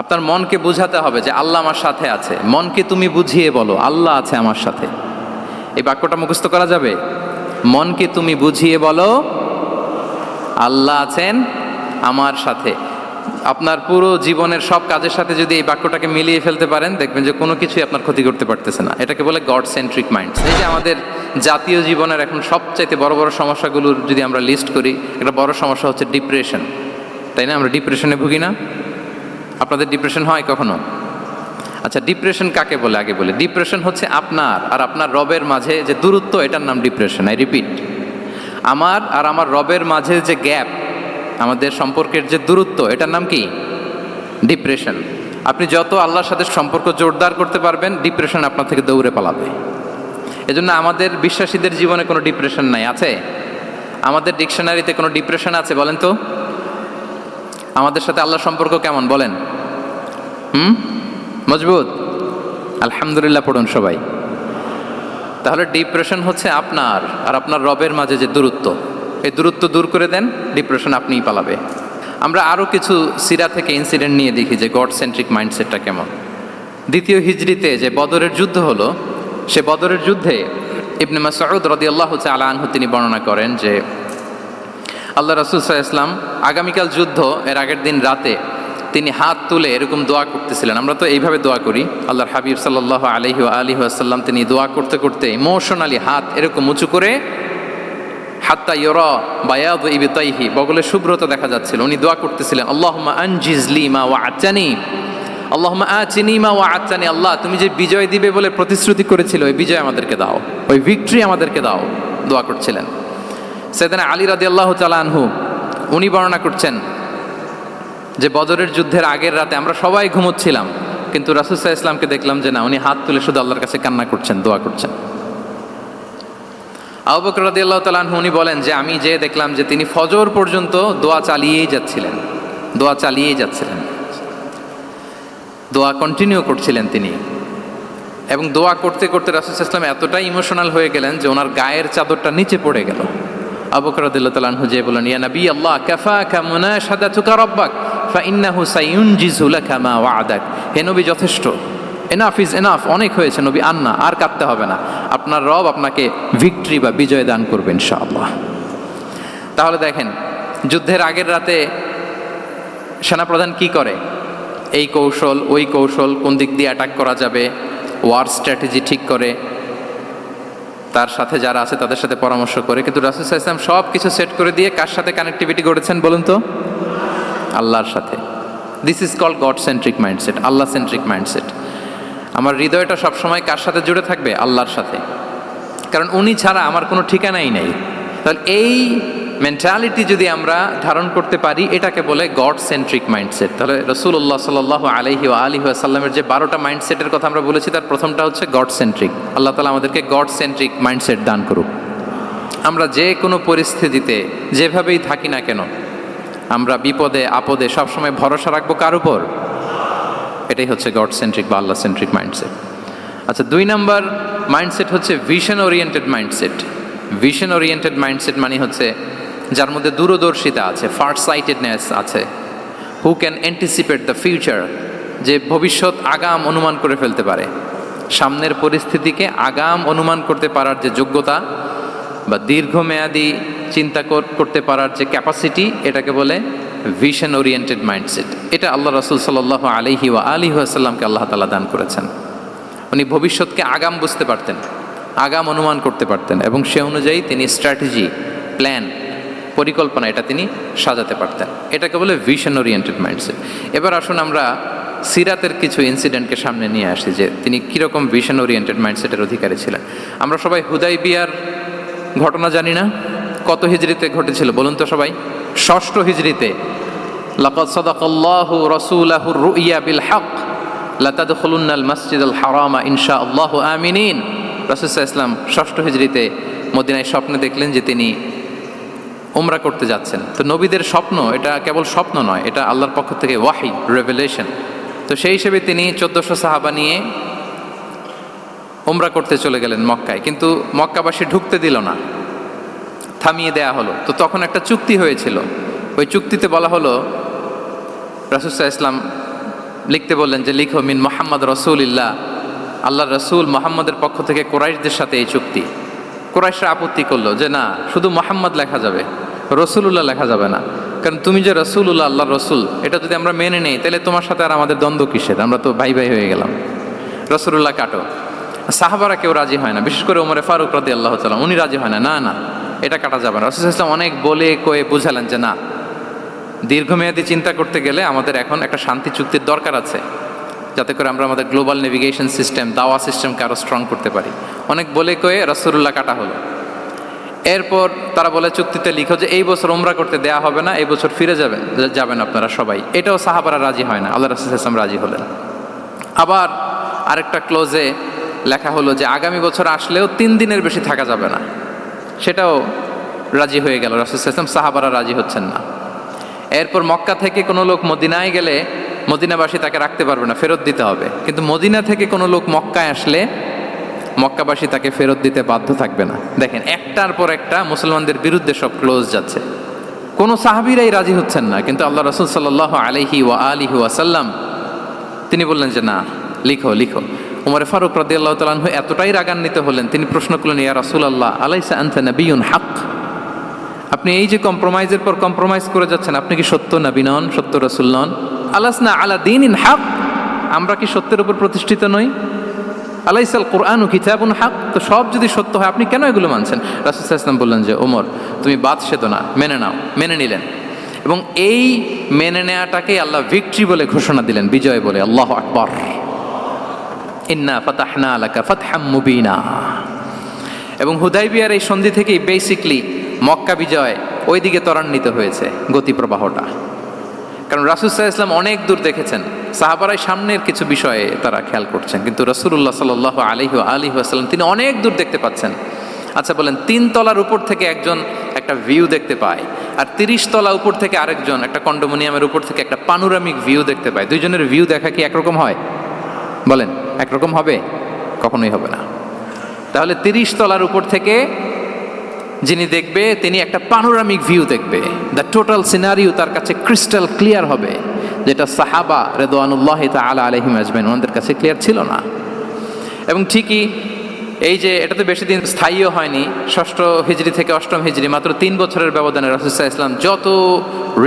আপনার মনকে বুঝাতে হবে যে আল্লাহ আমার সাথে আছে। মনকে তুমি বুঝিয়ে বলো আল্লাহ আছে আমার সাথে। এই বাক্যটা মুখস্থ করা যাবে? মনকে তুমি বুঝিয়ে বলো আল্লাহ আছেন আমার সাথে। আপনার পুরো জীবনের সব কাজের সাথে যদি এই বাক্যটাকে মিলিয়ে ফেলতে পারেন, দেখবেন যে কোনো কিছুই আপনার ক্ষতি করতে পারতেছে না। এটাকে বলে গড সেন্ট্রিক মাইন্ডস। এই যে আমাদের জাতীয় জীবনের এখন সবচাইতে বড় বড় সমস্যাগুলোর যদি আমরা লিস্ট করি, একটা বড় সমস্যা হচ্ছে ডিপ্রেশন, তাই না? আমরা ডিপ্রেশনে ভুগি না? আপনাদের ডিপ্রেশন হয় কখনো? আচ্ছা, ডিপ্রেশন কাকে বলে আগে বলি। ডিপ্রেশন হচ্ছে আপনার আর আপনার রবের মাঝে যে দূরত্ব, এটার নাম ডিপ্রেশন। আই রিপিট, আমার আর আমার রবের মাঝে যে গ্যাপ, আমাদের সম্পর্কের যে দূরত্ব, এটার নাম কি? ডিপ্রেশন। আপনি যত আল্লাহর সাথে সম্পর্ক জোরদার করতে পারবেন, ডিপ্রেশন আপনার থেকে দৌড়ে পালাবে। এজন্য আমাদের বিশ্বাসীদের জীবনে কোনো ডিপ্রেশন নাই। আছে? আমাদের ডিকশনারিতে কোনো ডিপ্রেশন আছে বলেন তো? আমাদের সাথে আল্লাহর সম্পর্ক কেমন বলেন? মজবুত? আলহামদুলিল্লাহ পড়ুন সবাই। তাহলে ডিপ্রেশন হচ্ছে আপনার আর আপনার রবের মাঝে যে দূরত্ব, এই দূরত্ব দূর করে দেন, ডিপ্রেশন আপনিই পালাবে। আমরা আরও কিছু সিরা থেকে ইনসিডেন্ট নিয়ে দেখি যে গড সেন্ট্রিক মাইন্ডসেটটা কেমন। দ্বিতীয় হিজরিতে যে বদরের যুদ্ধ হলো, সে বদরের যুদ্ধে ইবনে মাসউদ রাদিয়াল্লাহু তাআলা আনহু তিনি বর্ণনা করেন যে আল্লাহ রাসূল সাল্লাল্লাহু আলাইহি ওয়াসাল্লাম আগামীকাল যুদ্ধ, এর আগের দিন রাতে তিনি হাত তুলে এরকম দোয়া করতেছিলেন। আমরা তো এইভাবে দোয়া করি। আল্লাহর হাবিব সাল্লাল্লাহু আলাইহি ওয়াসাল্লাম তিনি দোয়া করতে করতে ইমোশনালি হাত এরকম উঁচু করে, হাত্তা ইউরা বায়াদু ইবতাইহি, বগলে শুভ্রতা দেখা যাচ্ছিল। উনি দোয়া করতেছিলেন, আল্লাহুম্মা আনজিজ লি মা ওয়া'আতানি, আল্লাহুম্মা আতিনি মা ওয়া'আতানি। আল্লাহ, তুমি যে বিজয় দিবে বলে প্রতিশ্রুতি করেছিলে, ওই বিজয় আমাদেরকে দাও, ওই ভিক্টরি আমাদেরকে দাও। দোয়া করছিলেন। সাইয়েদনা আলী রাদিয়াল্লাহু তাআলা আনহু উনি বর্ণনা করছেন যে বদরের যুদ্ধের আগের রাতে আমরা সবাই ঘুমোচ্ছিলাম, কিন্তু রাসূল সাল্লাল্লাহু আলাইহি ওয়াসাল্লামকে দেখলাম যে না, উনি হাত তুলে শুধু আল্লাহর কাছে কান্না করছেন, দোয়া করছেন। আবু বকর রাদিয়াল্লাহু তাআলা আনহু উনি বলেন যে আমি যে দেখলাম যে তিনি ফজর পর্যন্ত দোয়া চালিয়েই যাচ্ছিলেন, দোয়া চালিয়েই যাচ্ছিলেন, দোয়া কন্টিনিউ করছিলেন তিনি। এবং দোয়া করতে করতে রাসূল সাল্লাল্লাহু আলাইহি ওয়াসাল্লাম এতটাই ইমোশনাল হয়ে গেলেন যে ওনার গায়ের চাদরটা নিচে পড়ে গেল। আবু বকর রাদিয়াল্লাহু তাআলা আনহু যে বলেন, ইয়া নবী আল্লাহ, কাফাকা মুনাশাদাতুকা রাব্বাক ফাইন্নাহু সায়ুনজিজু লাকা মা ওয়া'দাক। হে নবী, যথেষ্ট, এনাফ ইজ এনাফ, অনেক হয়েছে নবী, আর কাঁদতে হবে না। আপনার রব আপনাকে ভিক্টরি বা বিজয় দান করবে ইনশাআল্লাহ। তাহলে দেখেন, যুদ্ধের আগের রাতে সেনাপ্রধান কি করে? এই কৌশল ওই কৌশল, কোন দিক দিয়ে অ্যাটাক করা যাবে, ওয়ার স্ট্র্যাটেজি ঠিক করে, তার সাথে যারা আছে তাদের সাথে পরামর্শ করে। কিন্তু রাসূল সাল্লাল্লাহু আলাইহি ওয়াসাল্লাম সব কিছু সেট করে দিয়ে কার সাথে কানেক্টিভিটি করেছেন বলুন তো? আল্লাহর সাথে। This is called God centric mindset, আল্লাহ সেন্ট্রিক মাইন্ডসেট। আমার হৃদয়টা সবসময় কার সাথে জুড়ে থাকবে? আল্লাহর সাথে, কারণ উনি ছাড়া আমার কোনো ঠিকানাই নেই। তাহলে এই মেন্টালিটি যদি আমরা ধারণ করতে পারি, এটাকে বলে গড সেন্ট্রিক মাইন্ডসেট। তাহলে রাসূলুল্লাহ সাল্লাল্লাহু আলাইহি ওয়াসাল্লামের যে 12টা মাইন্ডসেটের কথা আমরা বলেছি, তার প্রথমটা হচ্ছে গড সেন্ট্রিক। আল্লাহ তাআলা আমাদেরকে গড সেন্ট্রিক মাইন্ডসেট দান করুক। আমরা যে কোনো পরিস্থিতিতে যেভাবেই থাকি না কেন, আমরা বিপদে আপদে সবসময় ভরসা রাখবো কার উপর? এটাই হচ্ছে গড সেন্ট্রিক বা আল্লাহ সেন্ট্রিক মাইন্ডসেট। আচ্ছা, 2 নম্বর মাইন্ডসেট হচ্ছে vision oriented mindset. Vision oriented mindset মানে হচ্ছে যার মধ্যে দূরদর্শিতা আছে, ফার সাইটেডনেস আছে। Who can anticipate the future, যে ভবিষ্যৎ আগাম অনুমান করে ফেলতে পারে, সামনের পরিস্থিতিকে আগাম অনুমান করতে পারার যে যোগ্যতা বা দীর্ঘমেয়াদী চিন্তা করতে পারার যে ক্যাপাসিটি, এটাকে বলে ভিশন ওরিয়েন্টেড মাইন্ডসেট। এটা আল্লাহ রাসূল সাল্লাল্লাহু আলাইহি ওয়াসাল্লামকে আল্লাহ তাআলা দান করেছেন। উনি ভবিষ্যৎকে আগাম বুঝতে পারতেন, আগাম অনুমান করতে পারতেন, এবং সে অনুযায়ী তিনি স্ট্র্যাটেজি, প্ল্যান, পরিকল্পনা এটা তিনি সাজাতে পারতেন। এটাকে বলে ভিশন ওরিয়েন্টেড মাইন্ডসেট। এবার আসুন আমরা সিরাতের কিছু ইনসিডেন্টকে সামনে নিয়ে আসি যে তিনি কীরকম ভিশন ওরিয়েন্টেড মাইন্ডসেটের অধিকারী ছিলেন। আমরা সবাই হুদাইবিয়ার ঘটনা জানি না? কত হিজরিতে ঘটেছিল বলুন তো সবাই? 6ষ্ঠ হিজরিতে। লাকাদ সাদাকাল্লাহু রাসূলাহুর রুইয়া বিল হক লাতাদখুলুন্নাল মাসজিদাল হারামা ইনশাআল্লাহু আমিনিন। রাসূল সাল্লাল্লাহু আলাইহি ওয়াসাল্লাম 6ষ্ঠ হিজরিতে মদিনায় স্বপ্নে দেখলেন যে তিনি উমরা করতে যাচ্ছেন। তো নবীদের স্বপ্ন এটা কেবল স্বপ্ন নয়, এটা আল্লাহর পক্ষ থেকে ওয়াহি, রেভেলেশন। তো সেই হিসেবে তিনি 1400 সাহাবা নিয়ে উমরা করতে চলে গেলেন মক্কায়, কিন্তু মক্কাবাসী ঢুকতে দিল না, থামিয়ে দেয়া হলো। তো তখন একটা চুক্তি হয়েছিল, ওই চুক্তিতে বলা হলো রাসূল সাল্লাল্লাহু আলাইহি ওয়াসাল্লাম লিখতে বললেন যে লিখো মিন মোহাম্মদ রসুলিল্লাহ, আল্লাহ রসুল মোহাম্মদের পক্ষ থেকে কোরাইশদের সাথে এই চুক্তি। কোরাইশরা আপত্তি করলো যে না, শুধু মোহাম্মদ লেখা যাবে, রসুলুল্লাহ লেখা যাবে না, কারণ তুমি যে রসুলুল্লাহ, আল্লাহ রসুল, এটা যদি আমরা মেনে নেই তাহলে তোমার সাথে আর আমাদের দ্বন্দ্ব কিসের, আমরা তো ভাই ভাই হয়ে গেলাম, রসুলুল্লাহ কাটো। সাহাবারা কেউ রাজি হয় না, বিশেষ করে ওমরে ফারুক রাদিয়াল্লাহু তাআলা উনি রাজি হয় না, না না এটা কাটা যাবে না। রাসূল ইসলাম অনেক বলে কয়ে বুঝালেন যে না, দীর্ঘমেয়াদী চিন্তা করতে গেলে আমাদের এখন একটা শান্তি চুক্তির দরকার আছে, যাতে করে আমরা আমাদের গ্লোবাল নেভিগেশন সিস্টেম, দাওয়া সিস্টেমকে আরও স্ট্রং করতে পারি। অনেক বলে কয়ে রাসূলুল্লাহ কাটা হলো। এরপর তারা বলে চুক্তিতে লিখো যে এই বছর উমরা করতে দেয়া হবে না, এই বছর ফিরে যাবেন আপনারা সবাই। এটাও সাহাবারা রাজি হয় না, আল্লাহ রাসূল ইসলাম রাজি হলেন। আবার আরেকটা ক্লোজে লেখা হলো যে আগামী বছর আসলেও 3 দিনের বেশি থাকা যাবে না, সেটাও রাজি হয়ে গেল রাসূল ইসলাম, সাহাবারা রাজি হচ্ছেন না। এরপর মক্কা থেকে কোনো লোক মদিনায় গেলে মদিনাবাসী তাকে রাখতে পারবে না, ফেরত দিতে হবে। কিন্তু মদিনা থেকে কোনো লোক মক্কায় আসলে মক্কাবাসী তাকে ফেরত দিতে বাধ্য থাকবে না। দেখেন, একটার পর একটা মুসলমানদের বিরুদ্ধে সব ক্লোজ যাচ্ছে, কোনো সাহাবীরাই রাজি হচ্ছেন না। কিন্তু আল্লাহ রাসূল সাল্লাল্লাহু আলাইহি ওয়াসাল্লাম তিনি বললেন যে না, লিখো লিখো। উমর ফারুক রাদিয়াল্লাহু তাআলা আনহু এতটাই রাগান্বিত হলেন, তিনি প্রশ্ন করলেন, ইয়া রাসূলুল্লাহ আলাইসা আনতা নাবিয়্যুন হক, আপনি এই যে কম্প্রোমাইজের পর কম্প্রোমাইজ করে যাচ্ছেন, আপনি কি সত্য নবী নন, সত্য রাসূল নন? আলাসনা আলা দীনিন হক, আমরা কি সত্যের উপর প্রতিষ্ঠিত নই? আলাইসাল কুরআনু কিতাবুন হক, তো সব যদি সত্য হয় আপনি কেন এগুলো মানছেন? রাসূল সাল্লাল্লাহু আলাইহি ওয়াসাল্লাম বললেন যে ওমর, তুমি বাদ সেতো না, মেনে নাও। মেনে নিলেন, এবং এই মেনে নেওয়াটাকে আল্লাহ ভিক্টরি বলে ঘোষণা দিলেন, বিজয় বলে। আল্লাহু আকবার। ইন্না ফাতাহনা লাকা ফাতহাম মুবিনা। এবং হুদাইবিয়ার এই সন্ধি থেকেই বেসিকলি মক্কা বিজয় ওইদিকে ত্বরান্বিত হয়েছে গতি প্রবাহটা। কারণ রাসূল সাল্লাল্লাহু আলাইহি ওয়াসাল্লাম অনেক দূর দেখেছেন, সাহাবারাই সামনের কিছু বিষয়ে তারা খেয়াল করছেন, কিন্তু রাসূলুল্লাহ সাল্লাল্লাহু আলাইহি ওয়াসাল্লাম তিনি অনেক দূর দেখতে পাচ্ছেন। আচ্ছা বলেন, 3 তলার উপর থেকে একজন একটা ভিউ দেখতে পায়, আর 30 তলা উপর থেকে আরেকজন একটা কন্ডোমিনিয়ামের উপর থেকে একটা পানোরামিক ভিউ দেখতে পায়, দুইজনের ভিউ দেখা কি একরকম হয়? বলেন, একরকম হবে? কখনোই হবে না। তাহলে 30 তলার উপর থেকে যিনি দেখবে তিনি একটা পানোরামিক ভিউ দেখবে, দ্য টোটাল সিনারিও তার কাছে ক্রিস্টাল ক্লিয়ার হবে, যেটা সাহাবা রিদওয়ানুল্লাহি তাআলা আলাইহিম আজমাইন ওনাদের কাছে ক্লিয়ার ছিল না। এবং ঠিকই এই যে এটা তো বেশি দিন স্থায়ীও হয়নি, 6ষ্ঠ হিজরি থেকে 8ম হিজরি, মাত্র 3 বছরের ব্যবধানে রাসূল সাল্লাল্লাহু আলাইহি ওয়াসাল্লাম যত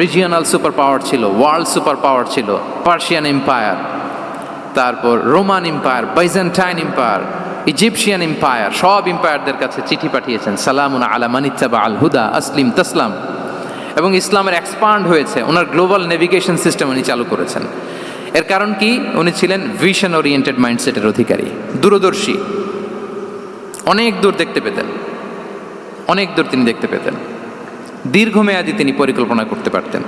রিজিওনাল সুপার পাওয়ার ছিল, ওয়ার্ল্ড সুপার পাওয়ার ছিল, পার্সিয়ান এম্পায়ার, তারপর Roman empire, Byzantine empire, Egyptian empire, সব এম্পায়ারদের কাছে চিঠি পাঠিয়েছেন, সালামুন আলা মান ইত্তাবা আল হুদা আসলিম তাসলাম। এবং ইসলামের এক্সপান্ড হয়েছে, ওনার গ্লোবাল নেভিগেশন সিস্টেম উনি চালু করেছেন। এর কারণ কি? উনি ছিলেন ভিশন ওরিয়েন্টেড মাইন্ডসেটের অধিকারী, দূরদর্শী, অনেক দূর দেখতে পেতেন, অনেক দূর তিনি দেখতে পেতেন, দীর্ঘমেয়াদী তিনি পরিকল্পনা করতে পারতেন।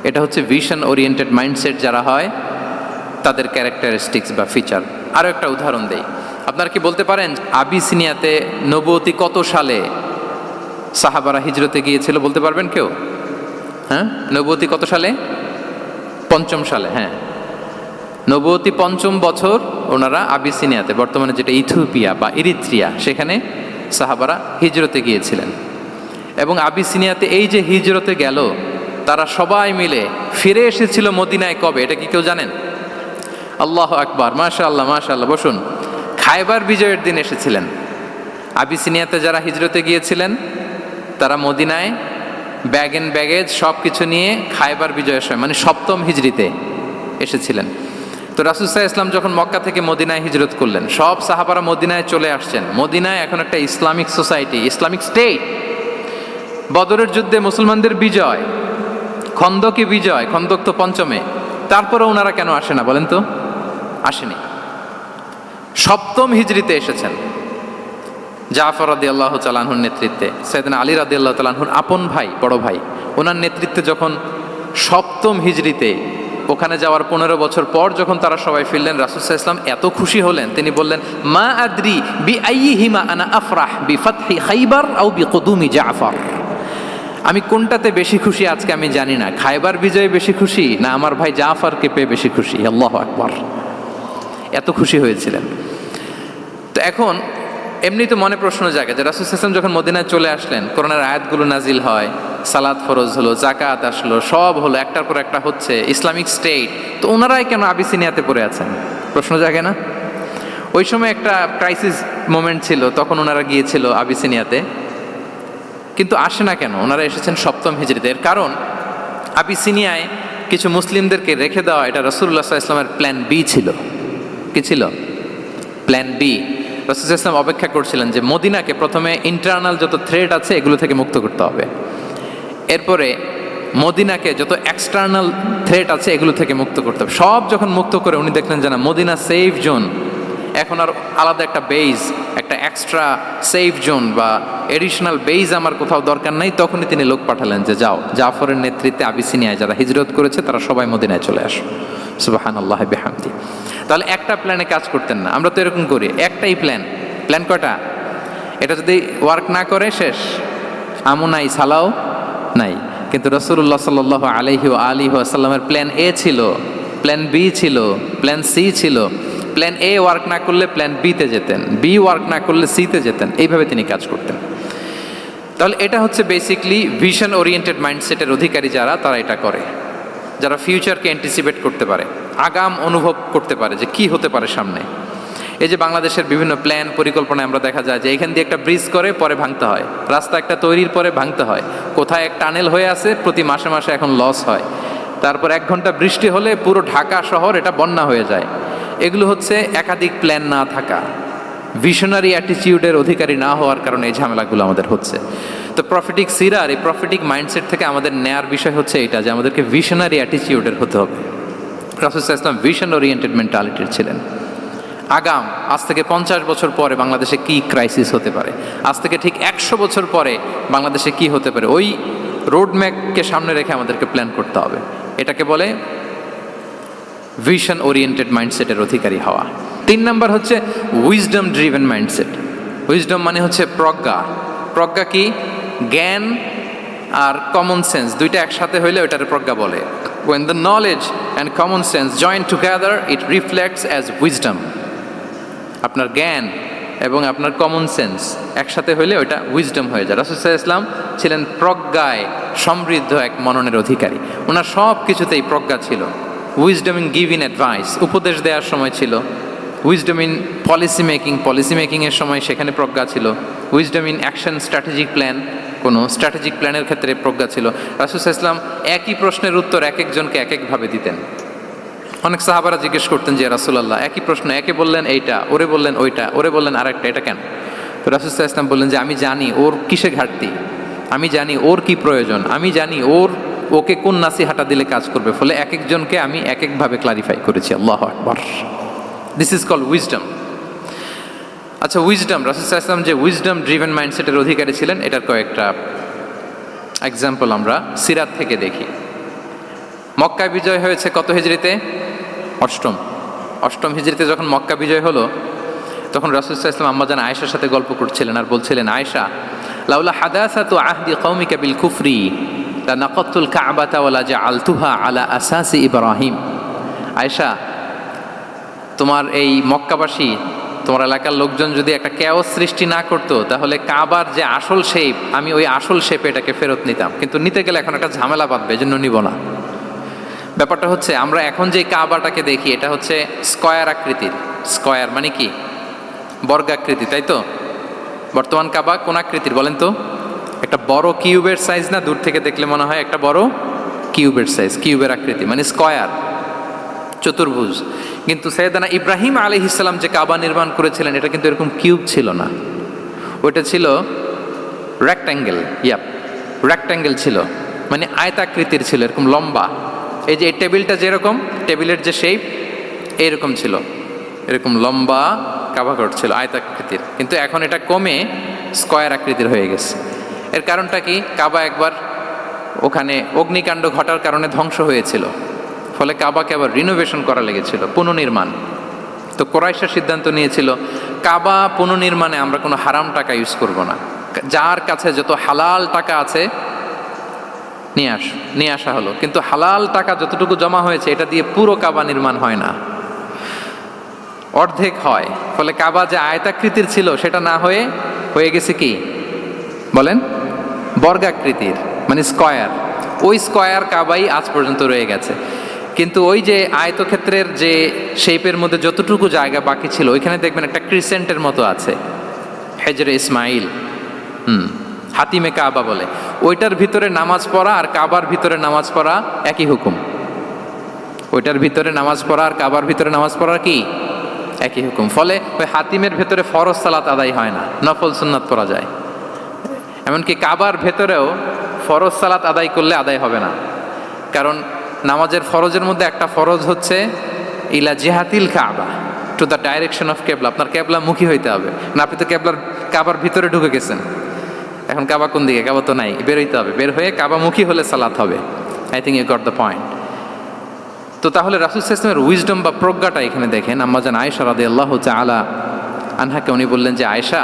এটা হচ্ছে ভিশন ওরিয়েন্টেড মাইন্ডসেট যারা হয় তাদের ক্যারেক্টারিস্টিক্স বা ফিচার। আরও একটা উদাহরণ দেই, আপনারা কি বলতে পারেন আবিসিনিয়াতে নবুয়তি কত সালে সাহাবারা হিজরতে গিয়েছিল? বলতে পারবেন কেউ? হ্যাঁ, নবুয়তি কত সালে? 5ম সালে। হ্যাঁ, নবুয়তি 5ম বছর ওনারা আবিসিনিয়াতে, বর্তমানে যেটা ইথিওপিয়া বা ইরিত্রিয়া, সেখানে সাহাবারা হিজরতে গিয়েছিলেন। এবং আবিসিনিয়াতে এই যে হিজরতে গেল, তারা সবাই মিলে ফিরে এসেছিল মদিনায় কবে? এটা কি কেউ জানেন? আল্লাহু আকবার, মাশাআল্লাহ মাশাআল্লাহ। বসুন। খায়বার বিজয়ের দিন এসেছিলেন। আবিসিনিয়াতে যারা হিজরতে গিয়েছিলেন তারা মদিনায় ব্যাগ এন্ড ব্যাগেজ সব কিছু নিয়ে খায়বার বিজয়ের সময়, মানে 7ম হিজরিতে এসেছিলেন। তো রাসূল সাল্লাল্লাহু আলাইহি ওয়াসাল্লাম যখন মক্কা থেকে মদিনায় হিজরত করলেন, সব সাহাবারা মদিনায় চলে আসছেন। মদিনায় এখন একটা ইসলামিক সোসাইটি, ইসলামিক স্টেট। বদরের যুদ্ধে মুসলমানদের বিজয়, খন্দকে বিজয়, খন্দক তো 5মে। তারপরে ওনারা কেন আসে না বলেন তো? আসেনি। 7ম হিজরিতে এসেছেন, জাফর রাদিয়াল্লাহু তাআলা আনহুর নেতৃত্বে, সাইয়েদনা আলী রাদিয়াল্লাহু তাআলা আনহুর আপন ভাই, বড় ভাই, ওনার নেতৃত্বে যখন 7ম হিজরিতে ওখানে যাওয়ার 15 বছর পর যখন তারা সবাই ফিরলেন, রাসূল সাল্লাল্লাহু আলাইহি ওয়াসাল্লাম এত খুশি হলেন, তিনি বললেন, মা আদরি বিআইয়িহিমা আনা আফরাহ বিফাতহি খাইবার আও বিকুদুমি জাফর। আমি কোনটাতে বেশি খুশি আজকে আমি জানি না, খায়বার বিজয়ে বেশি খুশি না আমার ভাই জাফরকে পেয়ে বেশি খুশি। আল্লাহু আকবার, এত খুশি হয়েছিলেন। তো এখন এমনি তো মনে প্রশ্ন জাগে যে রাসূল সাল্লাল্লাহু আলাইহি ওয়াসাল্লাম যখন মদিনায় চলে আসলেন, কোরআনের আয়াতগুলো নাজিল হয়, সালাত ফরজ হলো, জাকাত আসলো, সব হলো, একটার পর একটা হচ্ছে, ইসলামিক স্টেট, তো ওনারাই কেন আবিসিনিয়াতে পড়ে আছেন? প্রশ্ন জাগে না? ওই সময় একটা ক্রাইসিস মোমেন্ট ছিল, তখন ওনারা গিয়েছিল আবিসিনিয়াতে, কিন্তু আসে না কেন? ওনারা এসেছেন 7ম হিজরিতে। এর কারণ আবিসিনিয়ায় কিছু মুসলিমদেরকে রেখে দেওয়া, এটা রাসূলুল্লাহ সাল্লাল্লাহু আলাইহি ওয়াসাল্লামের প্ল্যান বি ছিল। কি ছিল? Plan B. রাসূল সাল্লাল্লাহু আলাইহি ওয়াসাল্লাম অপেক্ষা করছিলেন যে মদিনাকে প্রথমে ইন্টারনাল যত থ্রেট আছে এগুলো থেকে মুক্ত করতে হবে, এরপরে মদিনাকে যত এক্সটার্নাল থ্রেট আছে এগুলো থেকে মুক্ত করতে হবে। সব যখন মুক্ত করে উনি দেখলেন যে না, মদিনা সেফ জোন, এখন আর আলাদা একটা বেজ, একটা এক্সট্রা সেফ জোন বা এডিশনাল বেজ আমার কোথাও দরকার নাই, তখনই তিনি লোক পাঠালেন যে যাও, জাফরের নেতৃত্বে আবিসিনিয়ায় যারা হিজরত করেছে তারা সবাই মদিনায় চলে আসো। সুবহানাল্লাহি বিহামদি। তাহলে একটা প্ল্যানে কাজ করতেন না। আমরা তো এরকম করি, একটাই প্ল্যান। প্ল্যান কয়টা? এটা যদি ওয়ার্ক না করে শেষ, আমও নাই, সালাও নাই। কিন্তু রাসূলুল্লাহ সাল্লাল্লাহু আলাইহি ওয়া সাল্লামের প্ল্যান এ ছিল, প্ল্যান বি ছিল, প্ল্যান সি ছিল। প্ল্যান এ ওয়ার্ক না করলে প্ল্যান বিতে যেতেন, বি ওয়ার্ক না করলে সিতে যেতেন, এইভাবে তিনি কাজ করতেন। তাহলে এটা হচ্ছে বেসিকলি ভিশন ওরিয়েন্টেড মাইন্ডসেটের অধিকারী যারা, তারা এটা করে, যারা ফিউচারকে অ্যান্টিসিপেট করতে পারে, আগাম অনুভব করতে পারে যে কি হতে পারে সামনে। এই যে বাংলাদেশের বিভিন্ন প্ল্যান পরিকল্পনায় আমরা দেখা যায় যে এখান দিয়ে একটা ব্রিজ করে পরে ভাঙতে হয়, রাস্তা একটা তৈরির পরে ভাঙতে হয়, কোথায় এক টানেল হয়ে আছে প্রতি মাসে মাসে এখন লস হয়, তারপর 1 ঘন্টা বৃষ্টি হলে পুরো ঢাকা শহর এটা বন্যা হয়ে যায়। এগুলো হচ্ছে একাধিক প্ল্যান না থাকা, ভিশনারি অ্যাটিটিউডের অধিকারী না হওয়ার কারণে এই ঝামেলাগুলো আমাদের হচ্ছে। তো প্রফেটিক সিরার এই প্রফেটিক মাইন্ডসেট থেকে আমাদের নেয়ার বিষয় হচ্ছে এটা, যে আমাদেরকে ভিশনারি অ্যাটিটিউডের হতে হবে। রাসূল সাল্লাল্লাহু আলাইহি ওয়াসাল্লাম ভিশন ওরিয়েন্টেড মেন্টালিটির ছিলেন। আগাম, আজ থেকে 50 বছর পরে বাংলাদেশে কি ক্রাইসিস হতে পারে, আজ থেকে ঠিক 100 বছর পরে বাংলাদেশে কি হতে পারে, ওই রোডম্যাপকে সামনে রেখে আমাদেরকে প্ল্যান করতে হবে। এটাকে বলে ভিশন ওরিয়েন্টেড মাইন্ডসেটের অধিকারী হওয়া। 3 নাম্বার হচ্ছে উইজডম ড্রিভেন মাইন্ডসেট। উইজডম মানে হচ্ছে প্রজ্ঞা। প্রজ্ঞা কি? জ্ঞান আর কমন সেন্স দুইটা একসাথে হইলে ওইটার প্রজ্ঞা বলে। When the knowledge and common sense join together, it reflects as wisdom. আপনার জ্ঞান এবং আপনার কমন সেন্স একসাথে হইলে ওইটা উইজডম হয়ে যায়। রাসূল সাল্লাল্লাহু আলাইহি ওয়াসাল্লাম ছিলেন প্রজ্ঞায় সমৃদ্ধ এক মননের অধিকারী। ওনার সব কিছুতেই প্রজ্ঞা ছিল। উইজডম ইন গিভিং অ্যাডভাইস, উপদেশ দেওয়ার সময় ছিল। উইজডম ইন পলিসি মেকিংয়ের সময় সেখানে প্রজ্ঞা ছিল। Wisdom in action, strategic plan, কোনো স্ট্র্যাটেজিক প্ল্যানের ক্ষেত্রে প্রজ্ঞা ছিল। রাসূল সাল্লাল্লাহু আলাইহি ওয়াসাল্লাম একই প্রশ্নের উত্তর এক একজনকে এক একভাবে দিতেন। অনেক সাহাবারা জিজ্ঞেস করতেন যে রাসূলুল্লাহ একই প্রশ্ন, একে বললেন এইটা, ওরে বললেন ওইটা, ওরে বললেন আরেকটা, এটা কেন? তো রাসূল সাল্লাল্লাহু আলাইহি ওয়াসাল্লাম বললেন যে আমি জানি ওর কিসে ঘাটতি, আমি জানি ওর কি প্রয়োজন, আমি জানি ওকে কোন নাসিহাটা দিলে কাজ করবে, ফলে এক একজনকে আমি এক একভাবে ক্লারিফাই করেছি। আল্লাহু আকবার। This is called wisdom. আচ্ছা, উইজডম, রাসূল সাল্লাল্লাহু আলাইহি ওয়াসাল্লাম যে উইজডম ড্রিভেন মাইন্ডসেটের অধিকারী ছিলেন, এটার কয়েকটা এক্সাম্পল আমরা সিরাত থেকে দেখি। মক্কা বিজয় হয়েছে কত হিজরিতে? অষ্টম হিজরিতে যখন মক্কা বিজয় হলো, তখন রাসূল সাল্লাল্লাহু আলাইহি ওয়াসাল্লাম আম্মাজান আয়েশার সাথে গল্প করছিলেন আর বলছিলেন, আয়েশা, লাউলা হাদাসাতু আহদি কওমিকা বিল কুফরি লানাকাতুল কাবাতা ওয়ালা জাআলতুহা আলা আসাসি ইব্রাহিম। আয়েশা, তোমার এই মক্কাবাসী, তোমার এলাকার লোকজন যদি একটা ক্যাওস সৃষ্টি না করতো, তাহলে কাবার যে আসল শেপ, আমি ওই আসল শেপে এটাকে ফেরত নিতাম, কিন্তু নিতে গেলে এখন একটা ঝামেলা বাঁধবে, এজন্য নিব না। ব্যাপারটা হচ্ছে আমরা এখন যে কাবাটাকে দেখি এটা হচ্ছে স্কয়ার আকৃতির। স্কয়ার মানে কি? বর্গাকৃতি, তাই তো? বর্তমান কাবা কোন আকৃতির বলেন তো? একটা বড় কিউবের সাইজ না? দূর থেকে দেখলে মনে হয় একটা বড় কিউবের সাইজ, কিউবের আকৃতি মানে স্কয়ার, চতুর্ভুজ। কিন্তু সাইয়েদানা ইব্রাহিম আলাইহিস সালাম যে কাবা নির্মাণ করেছিলেন এটা কিন্তু এরকম কিউব ছিল না, ওইটা ছিল রেক্ট্যাঙ্গেল। রেক্ট্যাঙ্গেল ছিল, মানে আয়তাকৃতির ছিল, এরকম লম্বা। এই যে এই টেবিলটা যেরকম, টেবিলের যে শেপ এইরকম ছিল, এরকম লম্বা কাবাঘর ছিল আয়তাকৃতির। কিন্তু এখন এটা কমে স্কয়ার আকৃতির হয়ে গেছে। এর কারণটা কি? কাবা একবার ওখানে অগ্নিকাণ্ড ঘটার কারণে ধ্বংস হয়েছিল, ফলে কাবাকে আবার রিনোভেশন করা লেগেছিল, পুনর্নির্মাণ। তো কুরাইশরা সিদ্ধান্ত নিয়েছিল কাবা পুনর্নির্মাণে আমরা কোনো হারাম টাকা ইউজ করব না, যার কাছে যত হালাল টাকা আছে নিয়ে আসা হলো। কিন্তু হালাল টাকা যতটুকু জমা হয়েছে এটা দিয়ে পুরো কাবা নির্মাণ হয় না, অর্ধেক হয়। ফলে কাবা যে আয়তাকৃতির ছিল সেটা না হয়ে গেছে কি বলেন? বর্গাকৃতির। মানে স্কয়ার, ওই স্কয়ার কাবাই আজ পর্যন্ত রয়ে গেছে। কিন্তু ওই যে আয়তক্ষেত্রের যে শেপের মধ্যে যতটুকু জায়গা বাকি ছিল ওইখানে দেখবেন একটা ক্রিসেন্টের মতো আছে, হেজরে ইসমাইল, হাতিমে কাবা বলে। ওইটার ভিতরে নামাজ পড়া আর কাবার ভিতরে নামাজ পড়া একই হুকুম। ওইটার ভিতরে নামাজ পড়া আর কাবার ভিতরে নামাজ পড়া কি একই হুকুম। ফলে ওই হাতিমের ভেতরে ফরজ সালাত আদায় হয় না, নফল সুন্নাত পড়া যায়। এমনকি কাবার ভেতরেও ফরজ সালাত আদায় করলে আদায় হবে না, কারণ নামাজের ফরজের মধ্যে একটা ফরজ হচ্ছে ইলা জিহাতিল কাবা, টু দ্য ডাইরেকশন অফ কেবলা। আপনার কেবলা মুখী হইতে হবে না, আপনি তো কাবার ভিতরে ঢুকে গেছেন, এখন কাবা কোন দিকে? কাবা তো নাই, বের হইতে হবে, বের হয়ে কাবা মুখী হলে সালাত হবে। I think you got the point. তো তাহলে রাসূল সাল্লাল্লাহু আলাইহি ওয়াসাল্লামের উইজডম বা প্রজ্ঞাটা এখানে দেখেন। আম্মা জান আয়েশা রাদিয়াল্লাহু তাআলা আনহাকে উনি বললেন যে, আয়েশা,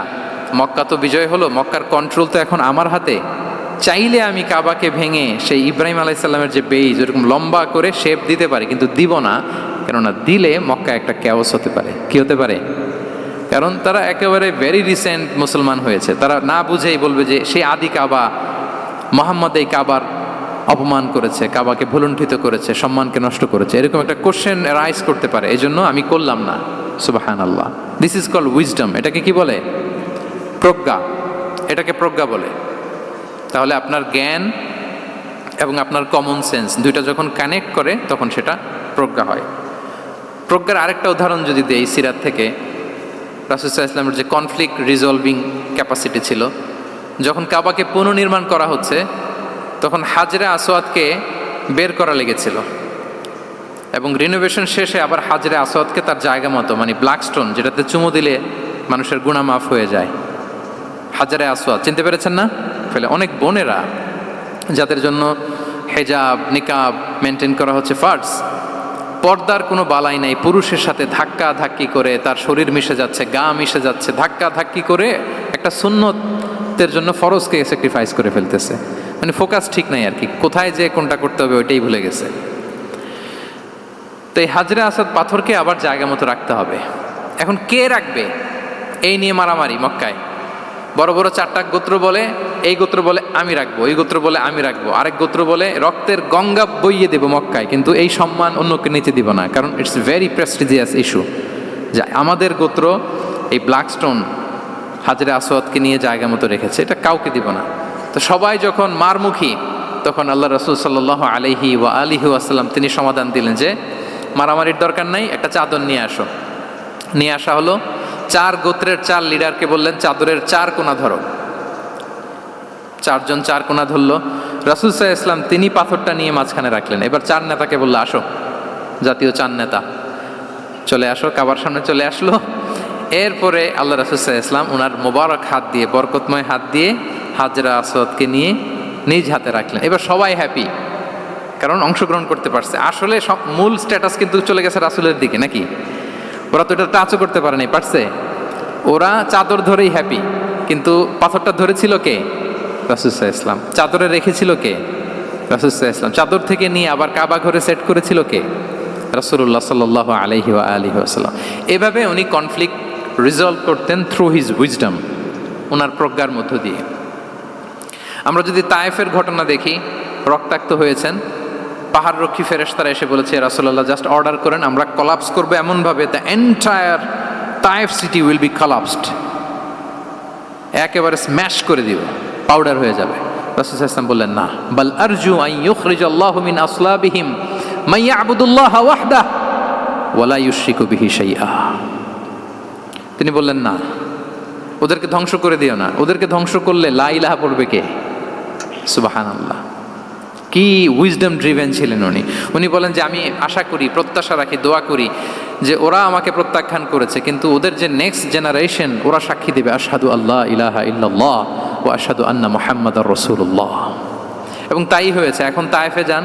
মক্কা তো বিজয় হলো, মক্কার কন্ট্রোল তো এখন আমার হাতে, চাইলে আমি কাবাকে ভেঙে সেই ইব্রাহিম আলাইহিস সালামের যে বেইজ ওরকম লম্বা করে শেপ দিতে পারি, কিন্তু দিব না, কেননা দিলে মক্কা একটা ক্যাওস হতে পারে। কি হতে পারে? কারণ তারা একেবারে ভেরি রিসেন্ট মুসলমান হয়েছে, তারা না বুঝেই বলবে যে সেই আদি কাবা, মোহাম্মদ এই কাবার অপমান করেছে, কাবাকে ভুলুণ্ঠিত করেছে, সম্মানকে নষ্ট করেছে, এরকম একটা কোশ্চেন রাইজ করতে পারে। এই জন্য আমি করলাম না। সুবহানাল্লাহ, দিস ইজ কল্ড উইজডম। এটাকে কি বলে? প্রজ্ঞা। এটাকে প্রজ্ঞা বলে। তাহলে আপনার জ্ঞান এবং আপনার কমন সেন্স দুইটা যখন কানেক্ট করে তখন সেটা প্রজ্ঞা হয়। প্রজ্ঞার আরেকটা উদাহরণ যদি দেই সিরাত থেকে, রাসূল সাল্লাল্লাহু আলাইহি ওয়াসাল্লামের যে কনফ্লিক্ট রিজলভিং ক্যাপাসিটি ছিল, যখন কাবাকে পুনর্নির্মাণ করা হচ্ছে তখন হাজরে আসওয়াদকে বের করা লেগেছিল, এবং রিনোভেশন শেষে আবার হাজরে আসওয়াদকে তার জায়গা মতো, মানে ব্ল্যাক স্টোন যেটাতে চুমু দিলে মানুষের গুনাহ মাফ হয়ে যায়, হাজরে আসওয়াদ, চিনতে পেরেছেন না? ফলে অনেক বোনেরা যাদের জন্য হেজাব নিকাব মেনটেন করা হচ্ছে ফার্স, পর্দার কোনো বালাই নাই, পুরুষের সাথে ধাক্কা ধাক্কি করে তার শরীর মিশে যাচ্ছে, গা মিশে যাচ্ছে, ধাক্কা ধাক্কি করে একটা সুন্নতের জন্য ফরজকে স্যাক্রিফাইস করে ফেলতেছে। মানে ফোকাস ঠিক নাই আর কি, কোথায় যে কোনটা করতে হবে ওইটাই ভুলে গেছে। তো এই হাজরে আসওয়াদ পাথরকে আবার জায়গা মতো রাখতে হবে। এখন কে রাখবে এই নিয়ে মারামারি মক্কায়। বড় বড় চারটা গোত্র বলে, এই গোত্র বলে আমি রাখবো, এই গোত্র বলে আমি রাখবো, আরেক গোত্র বলে রক্তের গঙ্গা বইয়ে দেবো মক্কায়, কিন্তু এই সম্মান অন্যকে নিতে দিব না, কারণ ইটস ভেরি প্রেস্টিজিয়াস ইস্যু যে আমাদের গোত্র এই ব্ল্যাক স্টোন হাজরে আসওয়াদকে নিয়ে জায়গা মতো রেখেছে, এটা কাউকে দিব না। তো সবাই যখন মারমুখী, তখন আল্লাহ রাসূল সাল্লাল্লাহু আলাইহি ওয়া আলিহি ওয়াসাল্লাম তিনি সমাধান দিলেন যে মারামারির দরকার নাই, একটা চাদর নিয়ে আসো। নিয়ে আসা হলো। 4 গোত্রের 4 লিডারকে বললেন চাদরের 4 কোণা ধরো। 4 জন 4 কোণা ধরলো। রাসূল সাল্লাল্লাহু আলাইহি ওয়াসাল্লাম তিনি পাথরটা নিয়ে মাঝখানে রাখলেন। এবার 4 নেতাকে বললো আসো, জাতীয় 4 নেতা চলে আসো, কাবার সামনে চলে আসলো। এরপরে আল্লাহ রাসূল সাল্লাল্লাহু আলাইহি ওয়াসাল্লাম ওনার মোবারক হাত দিয়ে, বরকতময় হাত দিয়ে হাজরা আসওয়াদকে নিয়ে নিজ হাতে রাখলেন। এবার সবাই হ্যাপি, কারণ অংশগ্রহণ করতে পারছে। আসলে মূল স্ট্যাটাস কিন্তু চলে গেছে রাসূলের দিকে, নাকি? ওরা তো এটা টাচও করতে পারে নাই, পারছে? ওরা চাদর ধরেই হ্যাপি, কিন্তু পাথরটা ধরেছিল কে? রাসূল সাল্লাল্লাহু আলাইহি ওয়াসাল্লাম। চাদরে রেখেছিল কে? রাসূল সাল্লাল্লাহু আলাইহি ওয়াসাল্লাম। চাদর থেকে নিয়ে আবার কাবা ঘরে সেট করেছিল কে? রাসূলুল্লাহ সাল্লাল্লাহু আলাইহি ওয়া আলিহি ওয়াসাল্লাম। এভাবে উনি কনফ্লিক্ট রিজলভ করতেন থ্রু হিজ উইজডম, ওনার প্রজ্ঞার মধ্য দিয়ে। আমরা যদি তায়েফের ঘটনা দেখি, রক্তাক্ত হয়েছেন, পাহাড় রক্ষী ফেরেশতারা এসে বলেছে রাসূলুল্লাহ জাস্ট অর্ডার করেন, আমরা কলাপস করবো এমনভাবে the entire Taif city will be collapsed, একেবারে স্ম্যাশ করে দিব, পাউডার হয়ে যাবে। রাসূল সাল্লাল্লাহু আলাইহি ওয়াসাল্লাম বললেন না, বাল আরজু আন ইউখরিজাল্লাহু মিন আসলাবিহিম মান ইয়াবুদুল্লাহা ওয়াহদাহু ওয়া লা ইউশরিকু বিহি শাইআ। তিনি বললেন না, ওদেরকে ধ্বংস করে দিও না, ওদেরকে ধ্বংস করলে লা ইলাহা পড়বে কে? সুবহানাল্লাহ, কি উইজডম ড্রিভেন ছিলেন উনি। উনি বলেন যে আমি আশা করি, প্রত্যাশা রাখি, দোয়া করি যে ওরা আমাকে প্রত্যাখ্যান করেছে, কিন্তু ওদের যে নেক্সট জেনারেশন ওরা সাক্ষী দেবে আশহাদু আল্লাহ ইলাহা ইল্লাল্লাহ ওয়া আশহাদু আন্না মুহাম্মাদার রাসূলুল্লাহ। এবং তাই হয়েছে। এখন তায়েফে যান,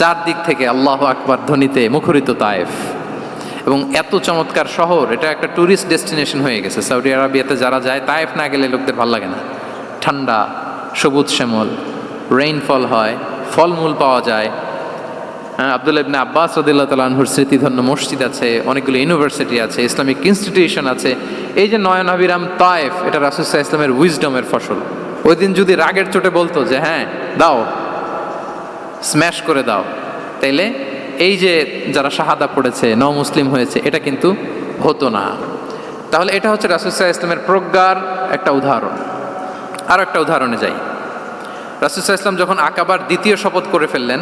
চারদিক থেকে আল্লাহু আকবার ধ্বনিতে মুখরিত তায়েফ, এবং এত চমৎকার শহর, এটা একটা ট্যুরিস্ট ডেস্টিনেশন হয়ে গেছে। সৌদি আরবিয়াতে যারা যায়, তায়েফ না গেলে লোকদের ভালো লাগে না। ঠান্ডা, সবুজ শ্যামল, রেইনফল হয়, ফলমূল পাওয়া যায়। আব্দুল্লাহ ইবনে আব্বাস রাদিয়াল্লাহু তাআলা আনহুর স্মৃতিধন্য মসজিদ আছে, অনেকগুলো ইউনিভার্সিটি আছে, ইসলামিক ইনস্টিটিউশন আছে। এই যে নয়নাভিরাম তায়েফ, এটা রাসূল সাল্লাল্লাহু আলাইহি ওয়াসাল্লামের উইজডমের ফসল, ওই দিন যদি রাগের চোটে বলতো যে হ্যাঁ দাও, স্ম্যাশ করে দাও, তাইলে এই যে যারা শাহাদা পড়েছে, মুসলিম হয়েছে, এটা কিন্তু হতো না। তাহলে এটা হচ্ছে রাসূল সাল্লাল্লাহু আলাইহি ওয়াসাল্লামের প্রজ্ঞার একটা উদাহরণ। আর একটা উদাহরণে যাই। রাসূল সাল্লাল্লাহু আলাইহি ওয়াসাল্লাম যখন আকাবার দ্বিতীয় শপথ করে ফেললেন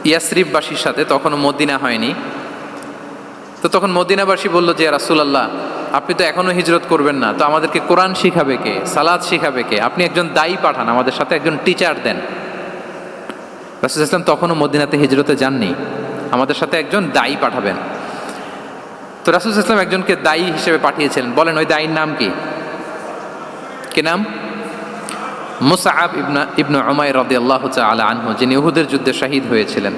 ইয়াসরিববাসীর সাথে, তখনও মদিনা হয়নি, তো তখন মদিনাবাসী বলল যে রাসূলুল্লাহ, আপনি তো এখনো হিজরত করবেন না, তো আমাদেরকে কোরআন শিখাবে কে, সালাত শিখাবে কে, আপনি একজন দায়ী পাঠান, আমাদের সাথে একজন টিচার দেন। রাসূল সাল্লাল্লাহু আলাইহি ওয়াসাল্লাম তখনও মদিনাতে হিজরতে যাননি, আমাদের সাথে একজন দায়ী পাঠাবেন। তো রাসূল সাল্লাল্লাহু আলাইহি ওয়াসাল্লাম একজনকে দায়ী হিসেবে পাঠিয়েছিলেন। বলেন ওই দায়ীর নাম কি? কি নাম? মুসআব ইবনে উমাইর রাদিয়াল্লাহু তাআলা আনহু, যিনি উহুদের যুদ্ধে শহীদ হয়েছিলেন,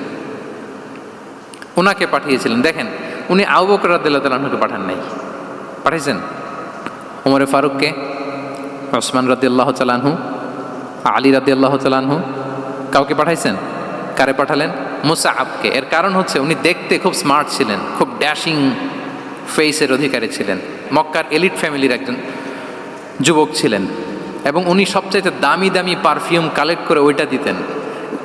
ওনাকে পাঠিয়েছিলেন। দেখেন, উনি আবু বকর রাদিয়াল্লাহু তাআলা আনহুকে পাঠান নাই, পাঠিয়েছেন ওমর ফারুককে, ওসমান রাদিয়াল্লাহু তাআলা আনহু, আলী রাদিয়াল্লাহু তাআলা আনহু, কাউকে পাঠাইছেন? কারে পাঠালেন? মুসআবকে। এর কারণ হচ্ছে উনি দেখতে খুব স্মার্ট ছিলেন, খুব ড্যাশিং ফেসের অধিকারী ছিলেন, মক্কার এলিট ফ্যামিলির একজন যুবক ছিলেন, এবং উনি সবচাইতে দামি দামি পারফিউম কালেক্ট করে ওইটা দিতেন।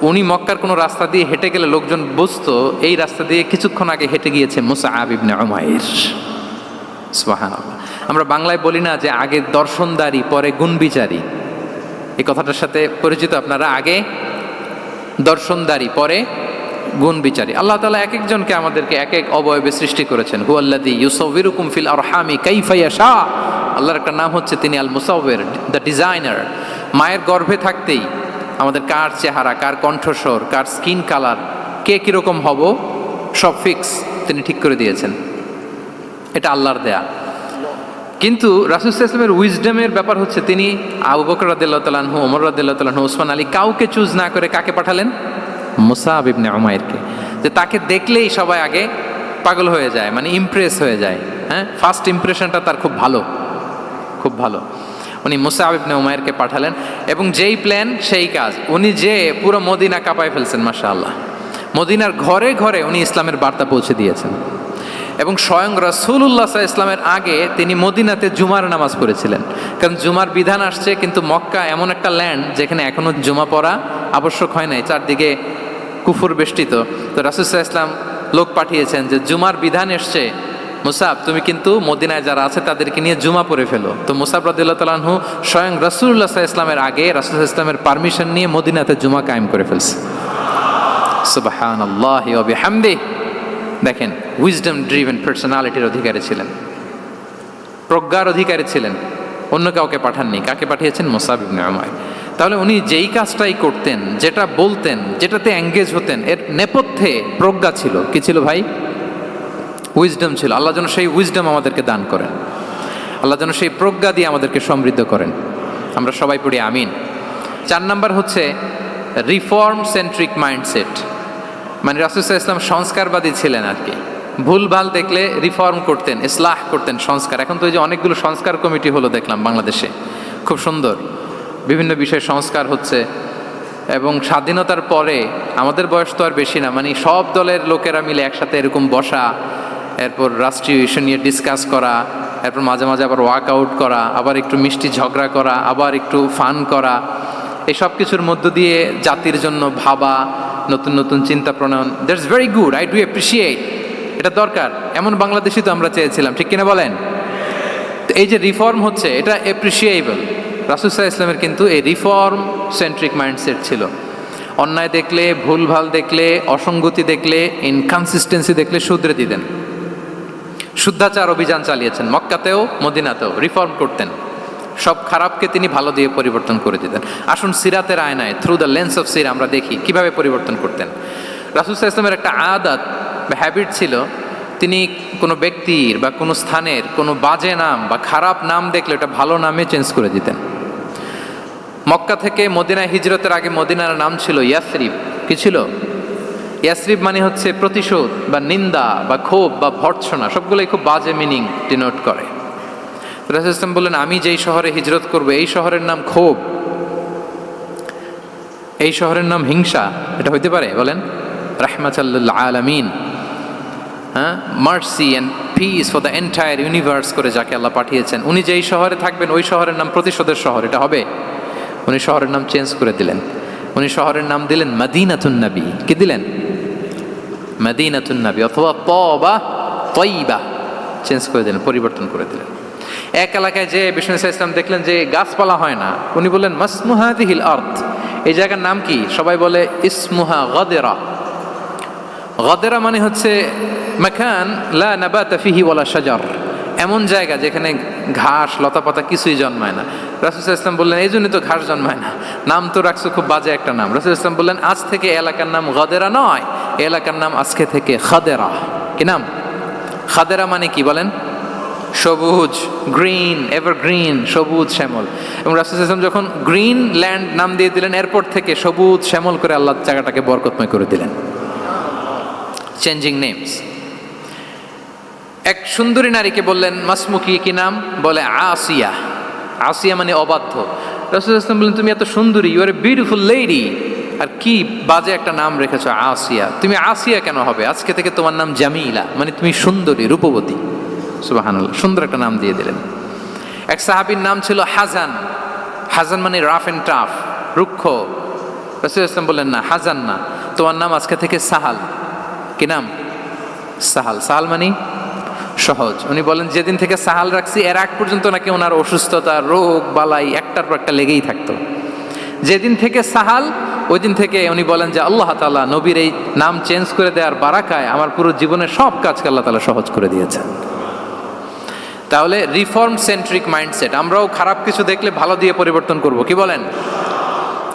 উনি মক্কার কোনো রাস্তা দিয়ে হেঁটে গেলে লোকজন বুঝতো এই রাস্তা দিয়ে কিছুক্ষণ আগে হেঁটে গিয়েছে মুসআব ইবনে উমাইর। সুবহানাল্লাহ। আমরা বাংলায় বলি না যে আগে দর্শনদারি পরে গুণবিচারী, এই কথাটার সাথে পরিচিত আপনারা? আগে দর্শনদারি পরে গুণ বিচারী। আল্লাহ তাআলা এক একজনকে আমাদেরকে এক এক অবয়বে সৃষ্টি করেছেন। হুয়াল্লাযী ইউসাউবিরুকুম ফিল আরহামি কাইফা ইয়াশা। আল্লাহর একটা নাম হচ্ছে তিনি আল মুসাউবির, দ্য ডিজাইনার। মায়ের গর্ভে থাকতেই আমাদের কার চেহারা, কার কণ্ঠস্বর, কার স্কিন কালার, কে কিরকম হব, সব ফিক্স তিনি ঠিক করে দিয়েছেন। এটা আল্লাহর দেয়া। কিন্তু রাসূল সাল্লাল্লাহু আলাইহি ওয়াসাল্লামের উইজডমের ব্যাপার হচ্ছে তিনি আবু বকর রাদিয়াল্লাহু তাআলা আনহু, ওমর রাদিয়াল্লাহু তাআলা আনহু, ওসমান আলী, কাউকে চুজ না করে কাকে পাঠালেন? মুসআব ইবনে উমাইরকে। যে তাকে দেখলেই সবাই আগে পাগল হয়ে যায়, মানে ইমপ্রেস হয়ে যায়। হ্যাঁ, ফার্স্ট ইমপ্রেশনটা তার খুব ভালো, খুব ভালো। উনি মুসআব ইবনে উমাইরকে পাঠালেন, এবং যেই প্ল্যান সেই কাজ। উনি যে পুরো মদিনা কাঁপায় ফেলছেন, মাশাআল্লাহ। মদিনার ঘরে ঘরে উনি ইসলামের বার্তা পৌঁছে দিয়েছেন, এবং স্বয়ং রাসূলুল্লাহ সাল্লাল্লাহু আলাইহি ওয়াসাল্লামের আগে তিনি মদিনাতে জুমার নামাজ পড়েছিলেন। কারণ জুমার বিধান আসছে, কিন্তু মক্কা এমন একটা ল্যান্ড যেখানে এখনো জুমা পড়া আবশ্যক হয় নাই, চারদিকে কুফর বেষ্টিত। তো রাসূল সাল্লাল্লাহু আলাইহি ওয়াসাল্লাম লোক পাঠিয়েছেন যে জুমার বিধান এসছে, মুসআব তুমি কিন্তু মদিনায় যারা আছে তাদেরকে নিয়ে জুমা পড়ে ফেলো। তো মুসআব রাদিয়াল্লাহু তাআলা আনহু স্বয়ং রাসূলুল্লাহ সাল্লাল্লাহু আলাইহি ওয়াসাল্লামের আগে রাসূল সাল্লাল্লাহু আলাইহি ওয়াসাল্লামের পারমিশন নিয়ে মদিনাতে জুমা কায়েম করে ফেলছে। সুবহানাল্লাহি ওয়া বিহামদিহি। দেখেন, উইজডম ড্রিভেন পার্সোনালিটির অধিকারী ছিলেন, প্রজ্ঞার অধিকারী ছিলেন, অন্য কাউকে পাঠাননি। কাকে পাঠিয়েছেন? মুসআব ইবনে উমাইর। তাহলে উনি যেই কাজটাই করতেন, যেটা বলতেন, যেটাতে এঙ্গেজ হতেন, এর নেপথ্যে প্রজ্ঞা ছিল। কি ছিল ভাই? উইজডম ছিল। আল্লাহ যেন সেই উইজডম আমাদেরকে দান করেন, আল্লাহ যেন সেই প্রজ্ঞা দিয়ে আমাদেরকে সমৃদ্ধ করেন। আমরা সবাই পড়ি আমিন। 4 নাম্বার হচ্ছে রিফর্ম সেন্ট্রিক মাইন্ডসেট। মানে রাসূল সাল্লাল্লাহু আলাইহি ওয়াসাল্লাম সংস্কারবাদী ছিলেন আর কি। ভুলভাল দেখলে রিফর্ম করতেন, ইসলাহ করতেন, সংস্কার। এখন তো এই যে অনেকগুলো সংস্কার কমিটি হলো দেখলাম বাংলাদেশে, খুব সুন্দর, বিভিন্ন বিষয়ে সংস্কার হচ্ছে। এবং স্বাধীনতার পরে আমাদের বয়স তো আর বেশি না, মানে সব দলের লোকেরা মিলে একসাথে এরকম বসা, এরপর রাষ্ট্রীয় ইস্যু নিয়ে ডিসকাস করা, এরপর মাঝে মাঝে আবার ওয়াক আউট করা, আবার একটু মিষ্টি ঝগড়া করা, আবার একটু ফান করা, এই সব কিছুর মধ্য দিয়ে জাতির জন্য ভাবা, নতুন নতুন চিন্তা প্রণয়ন। That's very good, I do appreciate. এটা দরকার। এমন বাংলাদেশি তো আমরা চেয়েছিলাম, ঠিক কিনা বলেন? তো এই যে রিফর্ম হচ্ছে, এটা অ্যাপ্রিসিয়েবল। রাসূল সাল্লাল্লাহু আলাইহি ওয়াসাল্লামের কিন্তু এই রিফর্ম সেন্ট্রিক মাইন্ডসেট ছিল। অন্যায় দেখলে, ভুলভাল দেখলে, অসঙ্গতি দেখলে, ইনকনসিস্টেন্সি দেখলে শুধরে দিতেন। শুদ্ধাচার অভিযান চালিয়েছেন মক্কাতেও মদিনাতেও, রিফর্ম করতেন। সব খারাপকে তিনি ভালো দিয়ে পরিবর্তন করে দিতেন। আসুন সিরাতের আয়নায়, থ্রু দ্য লেন্স অফ সিরা, আমরা দেখি কিভাবে পরিবর্তন করতেন। রাসূল সাল্লাল্লাহু আলাইহি ওয়াসাল্লামের একটা আদাত বা হ্যাবিট ছিল, তিনি কোনো ব্যক্তির বা কোনো স্থানের কোনো বাজে নাম বা খারাপ নাম দেখলে ওটা ভালো নামে চেঞ্জ করে দিতেন। মক্কা থেকে মদিনায় হিজরতের আগে মদিনার নাম ছিল ইয়াসরিব। কি ছিল? ইয়াসরিব মানে হচ্ছে প্রতিশোধ বা নিন্দা বা ক্ষোভ বা ভর্ৎসনা, সবগুলোই খুব বাজে মিনিং ডিনোট করে। রাসূল সাল্লাল্লাহু আলাইহি ওয়াসাল্লাম বললেন, আমি যেই শহরে হিজরত করব এই শহরের নাম ক্ষোভ, এই শহরের নাম হিংসা। এটা হইতে পারে? বলেন। রাহমাতাল লিল আলামিন, হ্যাঁ, mercy and peace for the entire universe করে যাকে আল্লাহ পাঠিয়েছেন, উনি যেই শহরে থাকবেন ওই শহরের নাম প্রতিশোধের শহর। এটা হবে? উনি শহরের নাম চেঞ্জ করে দিলেন। উনি শহরের নাম দিলেন মদিনাতুন নবী। কি দিলেন? মদিনাতুন নবী, অথবা তবা তয়্যিবা চেঞ্জ করে দিলেন, পরিবর্তন করে দিলেন। এক এলাকায় যে বিষ্ণু ইসলাম দেখলেন যে গাছপালা হয় না, উনি বললেন মাসমুহাদিহিল আরদ, এই জায়গার নাম কি? সবাই বলে ইসমুহা গাদেরা। গাদেরা মানে হচ্ছে মাকান লা নাবাতা ফিহি ওয়ালা শাজার, এমন জায়গা যেখানে ঘাস লতাপাতা কিছুই জন্মায় না। রাসূল সাল্লাল্লাহু আলাইহি ওয়াসাল্লাম বললেন এই জন্যই তো ঘাস জন্মায় না, নাম তো রাখছো খুব বাজে একটা নাম। রাসূল সাল্লাল্লাহু আলাইহি ওয়াসাল্লাম বললেন আজ থেকে এলাকার নাম গাদেরা নয়, এলাকার নাম আজকে থেকে খাদেরা। কি নাম? খাদেরা মানে কি বলেন? সবুজ, গ্রিন, এভারগ্রিন, সবুজ শ্যামল। এবং রাসূল সাল্লাল্লাহু আলাইহি ওয়াসাল্লাম যখন গ্রিন ল্যান্ড নাম দিয়ে দিলেন, এরপর থেকে সবুজ শ্যামল করে আল্লাহ জায়গাটাকে বরকতময় করে দিলেন। Changing names. এক সুন্দরী নারীকে বললেন মাসমুকি, কি নাম? বলে আসিয়া। আসিয়া মানে অবাধ্য। রাসূল সাল্লাল্লাহু আলাইহি ওয়াসাল্লাম বললেন তুমি এত সুন্দরী, you are a beautiful lady, আর কি বাজে একটা নাম রেখেছো আসিয়া। তুমি আসিয়া কেন হবে? আজকে থেকে তোমার নাম জামিলা, মানে তুমি সুন্দরী, রূপবতী। সুবহানাল্লাহ, সুন্দর একটা নাম দিয়ে দিলেন। এক সাহাবীর নাম ছিল হাজান। হাজান মানে রাফ এন্ড টাফ, রুক্ষ। রাসূল সাল্লাল্লাহু আলাইহি ওয়াসাল্লাম বললেন না, হাজান না, তোমার নাম আজকে থেকে সাহাল। কি নাম? সাহাল। সাহাল মানে সহজ। উনি বলেন যেদিন থেকে সাহাল রাখছি এর আগ পর্যন্ত নাকি ওনার অসুস্থতা, রোগ বালাই একটার পর একটা লেগেই থাকতো। যেদিন থেকে সাহাল, ওই দিন থেকে উনি বলেন যে আল্লাহ তাআলা নবীর এই নাম চেঞ্জ করে দেওয়ার বারাকায় আমার পুরো জীবনের সব কাজকে আল্লাহ তাআলা সহজ করে দিয়েছেন। তাহলে রিফর্ম সেন্ট্রিক মাইন্ডসেট, আমরাও খারাপ কিছু দেখলে ভালো দিয়ে পরিবর্তন করব। কি বলেন?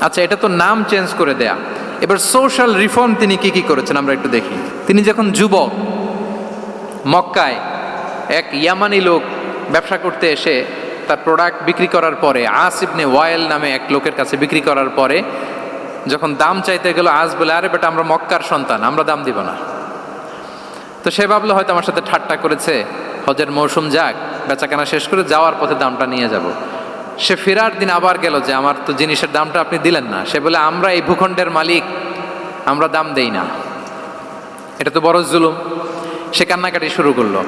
আচ্ছা, এটা তো নাম চেঞ্জ করে দেয়া। এবার সোশ্যাল রিফর্ম তিনি কি কি করেছেন আমরা একটু দেখি। তিনি যখন যুবক, মক্কায় এক ইয়ামানি লোক ব্যবসা করতে এসে তার প্রোডাক্ট বিক্রি করার পরে, আস ইবনে ওয়াইল নামে এক লোকের কাছে বিক্রি করার পরে যখন দাম চাইতে গেল, আস বলে আরে বেটা আমরা মক্কার সন্তান, আমরা দাম দিব না। তো সে ভাবলো হয়তো আমার সাথে ঠাট্টা করেছে, হজের মৌসুম যাক, বেচাকেনা শেষ করে যাওয়ার পথে দামটা নিয়ে যাব। সে ফেরার দিন আবার গেল যে আমার তো জিনিসের দামটা আপনি দিলেন না। সে বলে আমরা এই ভূখণ্ডের মালিক, আমরা দাম দেই না, এটা তো বড় জুলুম। সে কান্নাকাটি শুরু করলো।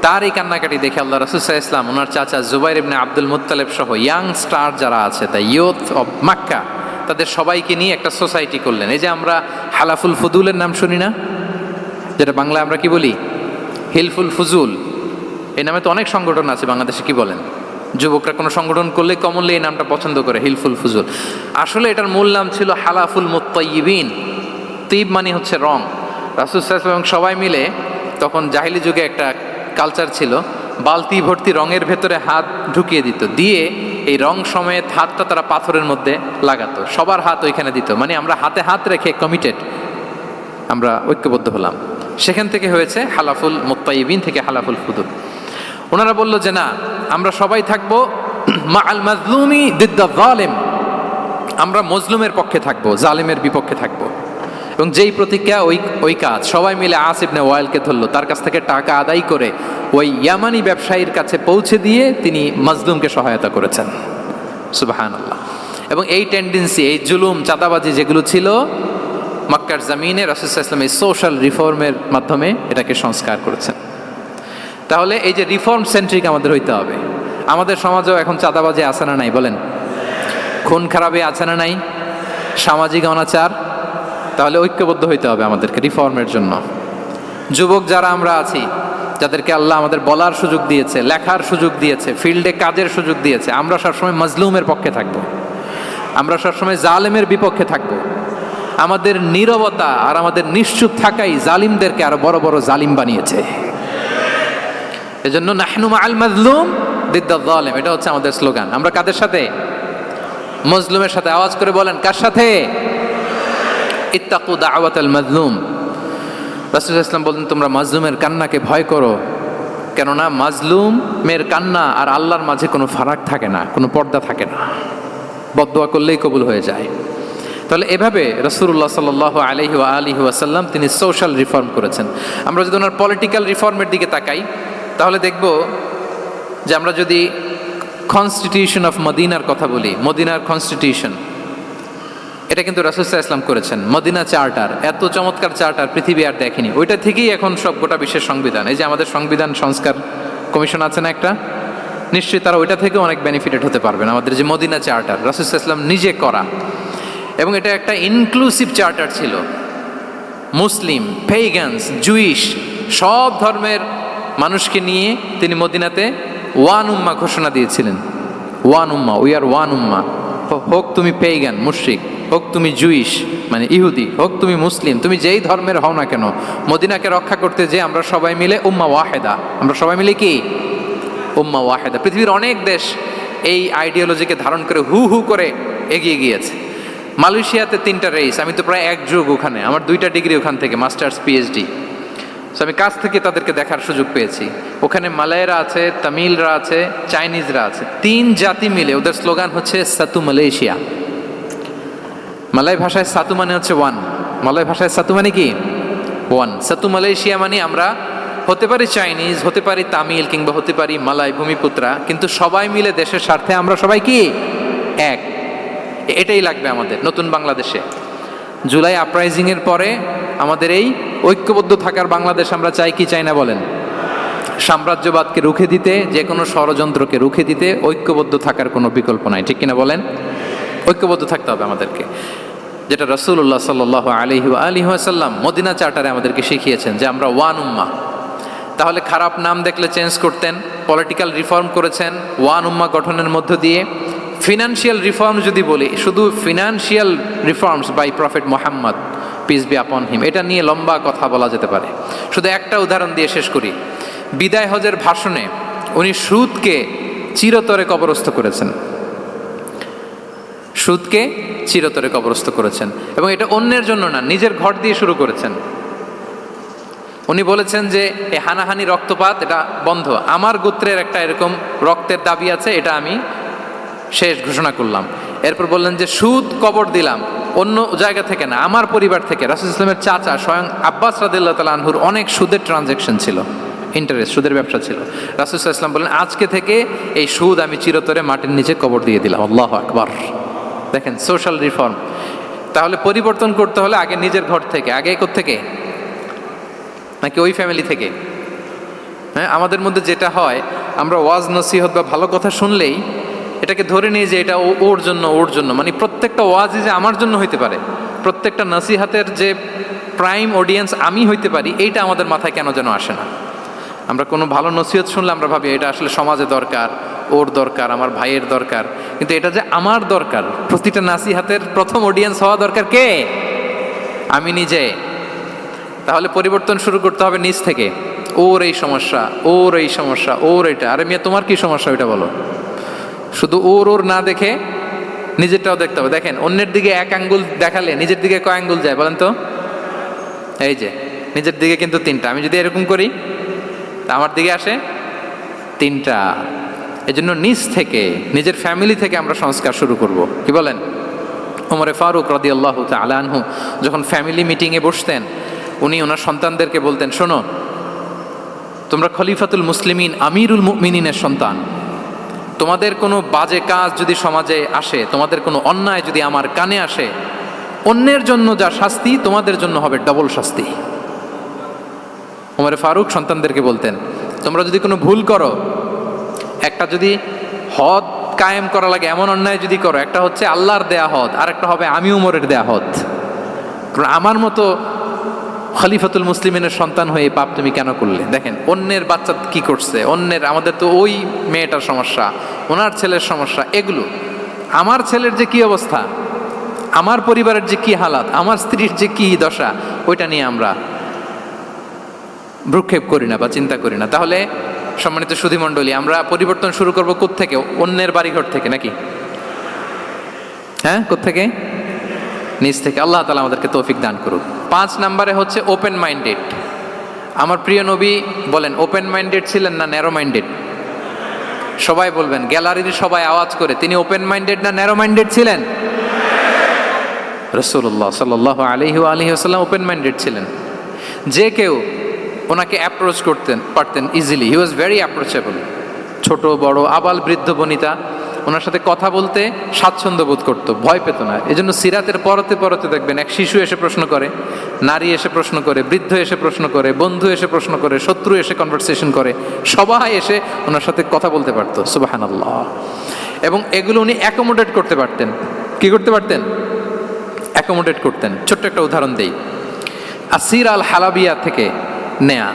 তার এই কান্নাকাটি দেখে আল্লাহ রাসূল সাল্লাল্লাহু আলাইহি ওয়াসাল্লাম, ওনার চাচা জুবাইর ইবনে আব্দুল মুত্তালিব সহ ইয়াং স্টার যারা আছে, দ্য ইয়ুথ অফ মক্কা, তাদের সবাইকে নিয়ে একটা সোসাইটি করলেন। এই যে আমরা হালাফুল ফুদুলের নাম শুনি না, যেটা বাংলায় আমরা কি বলি হিলফুল ফুজুল, এই নামে তো অনেক সংগঠন আছে বাংলাদেশে। কি বলেন? যুবকরা কোনো সংগঠন করলে কমনলি এই নামটা পছন্দ করে, হিলফুল ফুজুল। আসলে এটার মূল নাম ছিল হালাফুল মুত্তাইয়িবিন। তিব মানে হচ্ছে রং। রাসূল সাল্লাল্লাহু আলাইহি ওয়াসাল্লাম সবাই মিলে, তখন জাহিলি যুগে একটা কালচার ছিল, বালতি ভর্তি রঙের ভেতরে হাত ঢুকিয়ে দিত, দিয়ে এই রং সমেত হাতটা তারা পাথরের মধ্যে লাগাতো, সবার হাত ওইখানে দিত, মানে আমরা হাতে হাত রেখে কমিটেড, আমরা ঐক্যবদ্ধ হলাম। সেখান থেকে হয়েছে হালাফুল মুত্তাইয়িবিন থেকে হালাফুল ফুদুল। ওনারা বলল যে না, আমরা সবাই থাকবো মা আল মাজলুমি দিদ্দা জালিম, আমরা মজলুমের পক্ষে থাকবো, জালিমের বিপক্ষে থাকবো। এবং যেই প্রতিজ্ঞা ওই কাজ। সবাই মিলে আস ইবনে ওয়াইলকে ধরলো, তার কাছ থেকে টাকা আদায় করে ওই ইয়ামানি ব্যবসায়ীর কাছে পৌঁছে দিয়ে তিনি মাজলুমকে সহায়তা করেছেন। সুবহানাল্লাহ। এবং এই টেন্ডেন্সি, এই জুলুম, চাঁদাবাজি যেগুলো ছিল মক্কার জমিনে, রাসূল সাল্লাল্লাহু আলাইহি ওয়াসাল্লাম এই সোশ্যাল রিফর্মের মাধ্যমে এটাকে সংস্কার করেছেন। তাহলে এই যে রিফর্ম সেন্ট্রিক আমাদের হইতে হবে। আমাদের সমাজেও এখন চাঁদাবাজি আছে না নাই বলেন? খুন খারাপি আছে না নাই? সামাজিক অনাচার। তাহলে ঐক্যবদ্ধ হইতে হবে আমাদেরকে রিফর্মের জন্য। যুবক যারা আমরা আছি, যাদেরকে আল্লাহ আমাদের বলার সুযোগ দিয়েছে, লেখার সুযোগ দিয়েছে, ফিল্ডে কাজের সুযোগ দিয়েছে, আমরা সবসময় মাজলুমের পক্ষে থাকবো, আমরা সবসময় জালেমের বিপক্ষে থাকবো। আমাদের নীরবতা আর আমাদের নিশ্চুপ থাকাই জালিমদেরকে আরো বড় বড় জালিম বানিয়েছে। এজন্য নাহনু মাআল মাজলুম দিদ্দা যালিম, এটা হচ্ছে আমাদের স্লোগান। আমরা কাদের সাথে? মজলুমের সাথে। আওয়াজ করে বলেন, কার সাথে? ইত্তাকু দাওয়াতাল মাজলুম। রাসূল সাল্লাল্লাহু আলাইহি ওয়াসাল্লাম বলেন তোমরা মাজলুমের কান্নাকে ভয় করো, কেননা মাজলুমের কান্না আর আল্লাহর মাঝে কোনো ফারাক থাকে না, কোনো পর্দা থাকে না, বদদোয়া করলেই কবুল হয়ে যায়। তাহলে এভাবে রাসূলুল্লাহ সাল্লাল্লাহু আলাইহি ওয়া আলিহি ওয়াসাল্লাম তিনি সোশ্যাল রিফর্ম করেছেন। আমরা যদি ওনার পলিটিক্যাল রিফর্মের দিকে তাকাই, তাহলে দেখব যে আমরা যদি কনস্টিটিউশন অফ মদিনার কথা বলি, মদিনার কনস্টিটিউশন, এটা কিন্তু রাসূল সাল্লাল্লাহু আলাইহি ওয়াসাল্লাম করেছেন। মদিনা চার্টার, এত চমৎকার চার্টার পৃথিবী আর দেখেনি। ওইটা থেকেই এখন সব গোটা বিশ্বের সংবিধান। এই যে আমাদের সংবিধান সংস্কার কমিশন আছে না একটা, নিশ্চয়ই তারা ওইটা থেকে অনেক বেনিফিটেড হতে পারবেন। আমাদের যে মদিনা চার্টার রাসূল সাল্লাল্লাহু আলাইহি ওয়াসাল্লাম নিজে করা, এবং এটা একটা ইনক্লুসিভ চার্টার ছিল। মুসলিম, পেগানস, জুইশ সব ধর্মের মানুষকে নিয়ে তিনি মদিনাতে ওয়ান উম্মা ঘোষণা দিয়েছিলেন। One Umma, we are one উম্মা। হোক তুমি পেগান মুশরিক, হোক তুমি জুইশ মানে ইহুদি, হোক তুমি মুসলিম, তুমি যেই ধর্মের হও না কেন, মদিনাকে রক্ষা করতে যে আমরা সবাই মিলে উম্মা ওয়াহেদা, আমরা সবাই মিলে কি উম্মা ওয়াহেদা। পৃথিবীর অনেক দেশ এই আইডিওলজিকে ধারণ করে হু হু করে এগিয়ে গিয়েছে। মালয়েশিয়াতে 3টা রেস, আমি তো প্রায় এক যুগ ওখানে, আমার 2টা ডিগ্রি ওখান থেকে, মাস্টার্স পিএইচডি। সো আমি কাছ থেকে তাদেরকে দেখার সুযোগ পেয়েছি। ওখানে মালয়েরা আছে, তামিলরা আছে, চাইনিজরা আছে, 3 জাতি মিলে ওদের স্লোগান হচ্ছে সাতু মালয়েশিয়া। মালয় ভাষায় সাতু মানে হচ্ছে ওয়ান, মালয় ভাষায় সাতু মানে কি ওয়ান। সাতু মালয়েশিয়া মানে আমরা হতে পারি চাইনিজ, হতে পারি তামিল, কিংবা হতে পারি মালয় ভূমিপুত্রা, কিন্তু সবাই মিলে দেশের স্বার্থে আমরা সবাই কি এক। এটাই লাগবে আমাদের নতুন বাংলাদেশে। জুলাই আপরাইজিংয়ের পরে আমাদের এই ঐক্যবদ্ধ থাকার বাংলাদেশ আমরা চাই কি চাই না বলেন? সাম্রাজ্যবাদকে রুখে দিতে, যে কোনো ষড়যন্ত্রকে রুখে দিতে ঐক্যবদ্ধ থাকার কোনো বিকল্প নাই, ঠিক কিনা বলেন? ঐক্যবদ্ধ থাকতে হবে আমাদেরকে, যেটা রাসূলুল্লাহ সাল্লাল্লাহু আলাইহি ওয়াসাল্লাম মদিনা চার্টারে আমাদেরকে শিখিয়েছেন যে আমরা ওয়ান উম্মাহ। তাহলে খারাপ নাম দেখলে চেঞ্জ করতেন, পলিটিক্যাল রিফর্ম করেছেন ওয়ান উম্মাহ গঠনের মধ্য দিয়ে। ফিনান্সিয়াল রিফর্ম যদি বলি, শুধু financial reforms by prophet Muhammad peace be upon him, এটা নিয়ে লম্বা কথা বলা যেতে পারে। শুধু একটা উদাহরণ দিয়ে শেষ করি। বিদায় হজের ভাষণে উনি সুদকে চিরতরে কবরস্থ করেছেন, সুদকে চিরতরে কবরস্থ করেছেন, এবং এটা অন্যের জন্য না, নিজের ঘর দিয়ে শুরু করেছেন। উনি বলেছেন যে এই হানাহানি রক্তপাত এটা বন্ধ, আমার গোত্রের একটা এরকম রক্তের দাবি আছে, এটা আমি শেষ ঘোষণা করলাম। এরপর বললেন যে সুদ কবর দিলাম, অন্য জায়গা থেকে না, আমার পরিবার থেকে। রাসূল ইসলামের চাচা স্বয়ং আব্বাস রাদিয়াল্লাহু তাআলা আনহুর অনেক সুদের ট্রানজ্যাকশন ছিল, ইন্টারেস্ট, সুদের ব্যবসা ছিল। রাসূল সাল্লাল্লাহু আলাইহি ওয়াসাল্লাম বললেন আজকে থেকে এই সুদ আমি চিরতরে মাটির নিচে কবর দিয়ে দিলাম। আল্লাহু আকবার। দেখেন সোশ্যাল রিফর্ম। তাহলে পরিবর্তন করতে হলে আগে নিজের ঘর থেকে, আগে কোত্থেকে? নাকি ওই ফ্যামিলি থেকে? হ্যাঁ, আমাদের মধ্যে যেটা হয়, আমরা ওয়াজ নসিহত বা ভালো কথা শুনলেই এটাকে ধরে নিই যে এটা ওর জন্য, ওর জন্য, মানে প্রত্যেকটা ওয়াজই যে আমার জন্য হইতে পারে, প্রত্যেকটা নসিহাতের যে প্রাইম অডিয়েন্স আমি হইতে পারি, এইটা আমাদের মাথায় কেন যেন আসে না। আমরা কোনো ভালো নসিহত শুনলে আমরা ভাবি এটা আসলে সমাজে দরকার, ওর দরকার, আমার ভাইয়ের দরকার, কিন্তু এটা যে আমার দরকার, প্রতিটা নাসিহাতের প্রথম অডিয়েন্স হওয়া দরকার কে? আমি নিজে। তাহলে পরিবর্তন শুরু করতে হবে নিজ থেকে। ওর এই সমস্যা, ওর এই সমস্যা, ওর এটা। আরে মিয়া তোমার কি সমস্যা ওইটা বলো। শুধু ওর ওর না দেখে নিজেরটাও দেখতে হবে। দেখেন অন্যের দিকে এক আঙ্গুল দেখালে নিজের দিকে কয় আঙ্গুল যায় বলেন তো? এই যে নিজের দিকে কিন্তু 3টা। আমি যদি এরকম করি তা আমার দিকে আসে 3টা। এজন্য নিজ থেকে, নিজের ফ্যামিলি থেকে আমরা সংস্কার শুরু করব। কি বলেন? ওমরে ফারুক রাদিয়াল্লাহু তাআলা আনহু যখন ফ্যামিলি মিটিংয়ে বসতেন, উনি ওনার সন্তানদেরকে বলতেন, শোনো, তোমরা খলিফাতুল মুসলিমিন, আমিরুল মুমিনিনের সন্তান। তোমাদের কোনো বাজে কাজ যদি সমাজে আসে, তোমাদের কোনো অন্যায় যদি আমার কানে আসে, অন্যের জন্য যা শাস্তি তোমাদের জন্য হবে ডবল শাস্তি। ওমর ফারুক সন্তানদেরকে বলতেন, তোমরা যদি কোনো ভুল করো, একটা যদি হদ কায়েম করা লাগে এমন অন্যায় যদি করো, একটা হচ্ছে আল্লাহর দেয়া হদ, আর একটা হবে আমি উমরের দেয়া হদ। কারণ আমার মতো খলিফাতুল মুসলিমিনের সন্তান হয়ে পাপ তুমি কেন করলে? দেখেন অন্যের বাচ্চা কি করছে, অন্যের, আমাদের তো ওই মেয়েটার সমস্যা, ওনার ছেলের সমস্যা, এগুলো আমার ছেলের যে কি অবস্থা, আমার পরিবারের যে কি হালাত, আমার স্ত্রীর যে কি দশা, ওইটা নিয়ে আমরা ভ্রুক্ষেপ করি না বা চিন্তা করি না। তাহলে সম্মানিত সুধীমণ্ডলী, আমরা পরিবর্তন শুরু করবো কোত্থেকে? অন্যের বাড়িঘর থেকে নাকি? হ্যাঁ, কোত্থেকে? নিজ থেকে। আল্লাহ তাআলা আমাদেরকে তৌফিক দান করুক। 5 নম্বরে হচ্ছে ওপেন মাইন্ডেড। আমার প্রিয় নবী বলেন ওপেন মাইন্ডেড ছিলেন না ন্যারো মাইন্ডেড? সবাই বলবেন, গ্যালারির সবাই আওয়াজ করে, তিনি ওপেন মাইন্ডেড না ন্যারো মাইন্ডেড ছিলেন? রাসূলুল্লাহ সাল্লাল্লাহু আলাইহি ওয়াসাল্লাম ওপেন মাইন্ডেড ছিলেন। যে কেউ ওনাকে অ্যাপ্রোচ করতেন পারতেন easily, he was very approachable. ছোট বড়, আবাল বৃদ্ধ বনিতা ওনার সাথে কথা বলতে স্বাচ্ছন্দ্য বোধ করতো, ভয় পেত না। এজন্য সিরাতের পরতে পরতে দেখবেন এক শিশু এসে প্রশ্ন করে, নারী এসে প্রশ্ন করে, বৃদ্ধ এসে প্রশ্ন করে, বন্ধু এসে প্রশ্ন করে, শত্রু এসে কনভারসেশন করে, সবাই এসে ওনার সাথে কথা বলতে পারতো। সুবহানাল্লাহ। এবং এগুলো উনি অ্যাকোমোডেট করতে পারতেন। কি করতে পারতেন? অ্যাকোমোডেট করতেন। ছোট্ট একটা উদাহরণ দেই, আসির আল হালাবিয়া থেকে নেয়া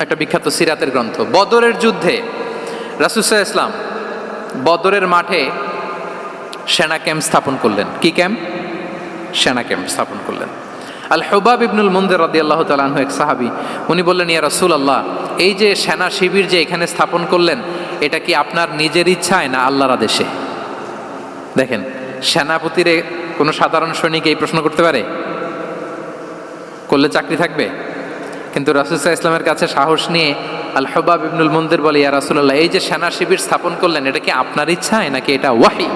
একটা বিখ্যাত সিরাতের গ্রন্থ। বদরের যুদ্ধে রাসূল সাল্লাল্লাহু আলাইহি ওয়াসাল্লাম বদরের মাঠে সেনা ক্যাম্প স্থাপন করলেন। কি ক্যাম্প? সেনা ক্যাম্প স্থাপন করলেন। আল হুবাব ইবনুল মুনজির রাদিয়াল্লাহু তাআলা আনহু এক সাহাবী, উনি বললেন, ইয়া রাসূলুল্লাহ, এই যে সেনা শিবির যে এখানে স্থাপন করলেন, এটা কি আপনার নিজের ইচ্ছায় না আল্লাহর আদেশে? দেখেন, সেনাপতিরে কোনো সাধারণ সৈনিক এই প্রশ্ন করতে পারে? করলে চাকরি থাকবে? কিন্তু রাসূল সাল্লাল্লাহু আলাইহি ওয়াসাল্লামের কাছে সাহস নিয়ে আল হুবাব ইবনুল মুনজির বলে, ইয়া রাসূলুল্লাহ, এই যে সেনা শিবির স্থাপন করলেন, এটা কি আপনার ইচ্ছায় নাকি এটা ওয়াহি?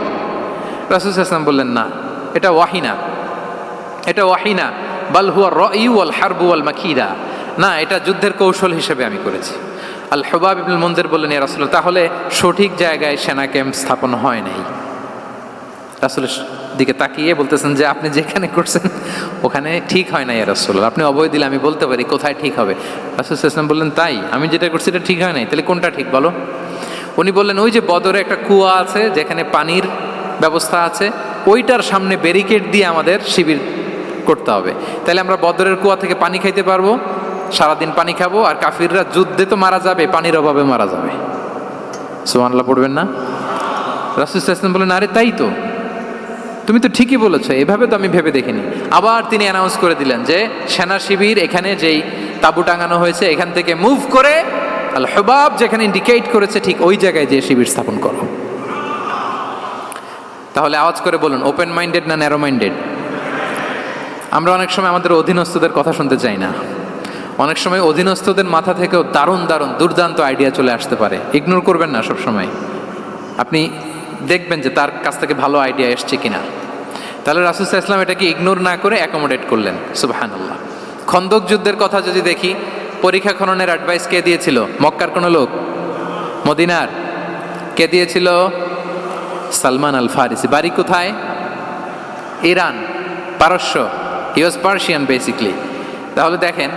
রাসূল সাল্লাল্লাহু আলাইহি ওয়াসাল্লাম বললেন, না, এটা ওয়াহি না, এটা ওয়াহি না, বাল হুয়া রায়ু ওয়াল হারবু ওয়াল মাকিদা, না, এটা যুদ্ধের কৌশল হিসেবে আমি করেছি। আল হুবাব ইবনুল মুনজির বললেন, ইয়া রাসূলুল্লাহ, তাহলে সঠিক জায়গায় সেনা ক্যাম্প স্থাপন হয় নাই। রাসূলের দিকে তাকিয়ে বলতেছেন যে আপনি যেখানে করছেন ওখানে ঠিক হয় না ইয়া রাসূলুল্লাহ, আপনি অভয় দিলে আমি বলতে পারি কোথায় ঠিক হবে। রাসূল সাল্লাল্লাহু আলাইহি ওয়াসাল্লাম বললেন, তাই? আমি যেটা করছি এটা ঠিক হয় নাই, তাহলে কোনটা ঠিক বলো? উনি বললেন, ওই যে বদরে একটা কুয়া আছে যেখানে পানির ব্যবস্থা আছে, ওইটার সামনে ব্যারিকেড দিয়ে আমাদের শিবির করতে হবে, তাহলে আমরা বদরের কুয়া থেকে পানি খাইতে পারবো, সারাদিন পানি খাবো, আর কাফিররা যুদ্ধে তো মারা যাবে, পানির অভাবে মারা যাবে। সুবহানাল্লাহ পড়বেন না? রাসূল সাল্লাল্লাহু আলাইহি ওয়াসাল্লাম বললেন, আরে তাই তো, তুমি তো ঠিকই বলেছো, এভাবে তো আমি ভেবে দেখিনি। আবার তিনি অ্যানাউন্স করে দিলেন যে সেনা শিবির এখানে যেই তাঁবু টাঙানো হয়েছে এখান থেকে মুভ করে আল হুবাব যেখানে ইন্ডিকেট করেছে ঠিক ওই জায়গায় যে শিবির স্থাপন করো। তাহলে আওয়াজ করে বলুন, ওপেন মাইন্ডেড না ন্যারো মাইন্ডেড? আমরা অনেক সময় আমাদের অধীনস্থদের কথা শুনতে চাই না। অনেক সময় অধীনস্থদের মাথা থেকেও দারুণ দারুণ দুর্দান্ত আইডিয়া চলে আসতে পারে। ইগনোর করবেন না সব সময়, আপনি দেখবেন যে তার কাছ থেকে ভালো আইডিয়া এসছে কিনা। তাহলে রাসূল সাল্লাল্লাহু আলাইহি ওয়াসাল্লাম এটাকে ইগনোর না করে অ্যাকোমোডেট করলেন। সুবহানাল্লাহ। খন্দক যুদ্ধের কথা যদি দেখি, পরীক্ষা খননের অ্যাডভাইস কে দিয়েছিল? মক্কার কোনো লোক? মদিনার? কে দিয়েছিল? সালমান আল ফারিসি। বাড়ি কোথায়? ইরান, পারস্য। হি ওয়াজ পার্সিয়ান বেসিকলি। তাহলে দেখেন,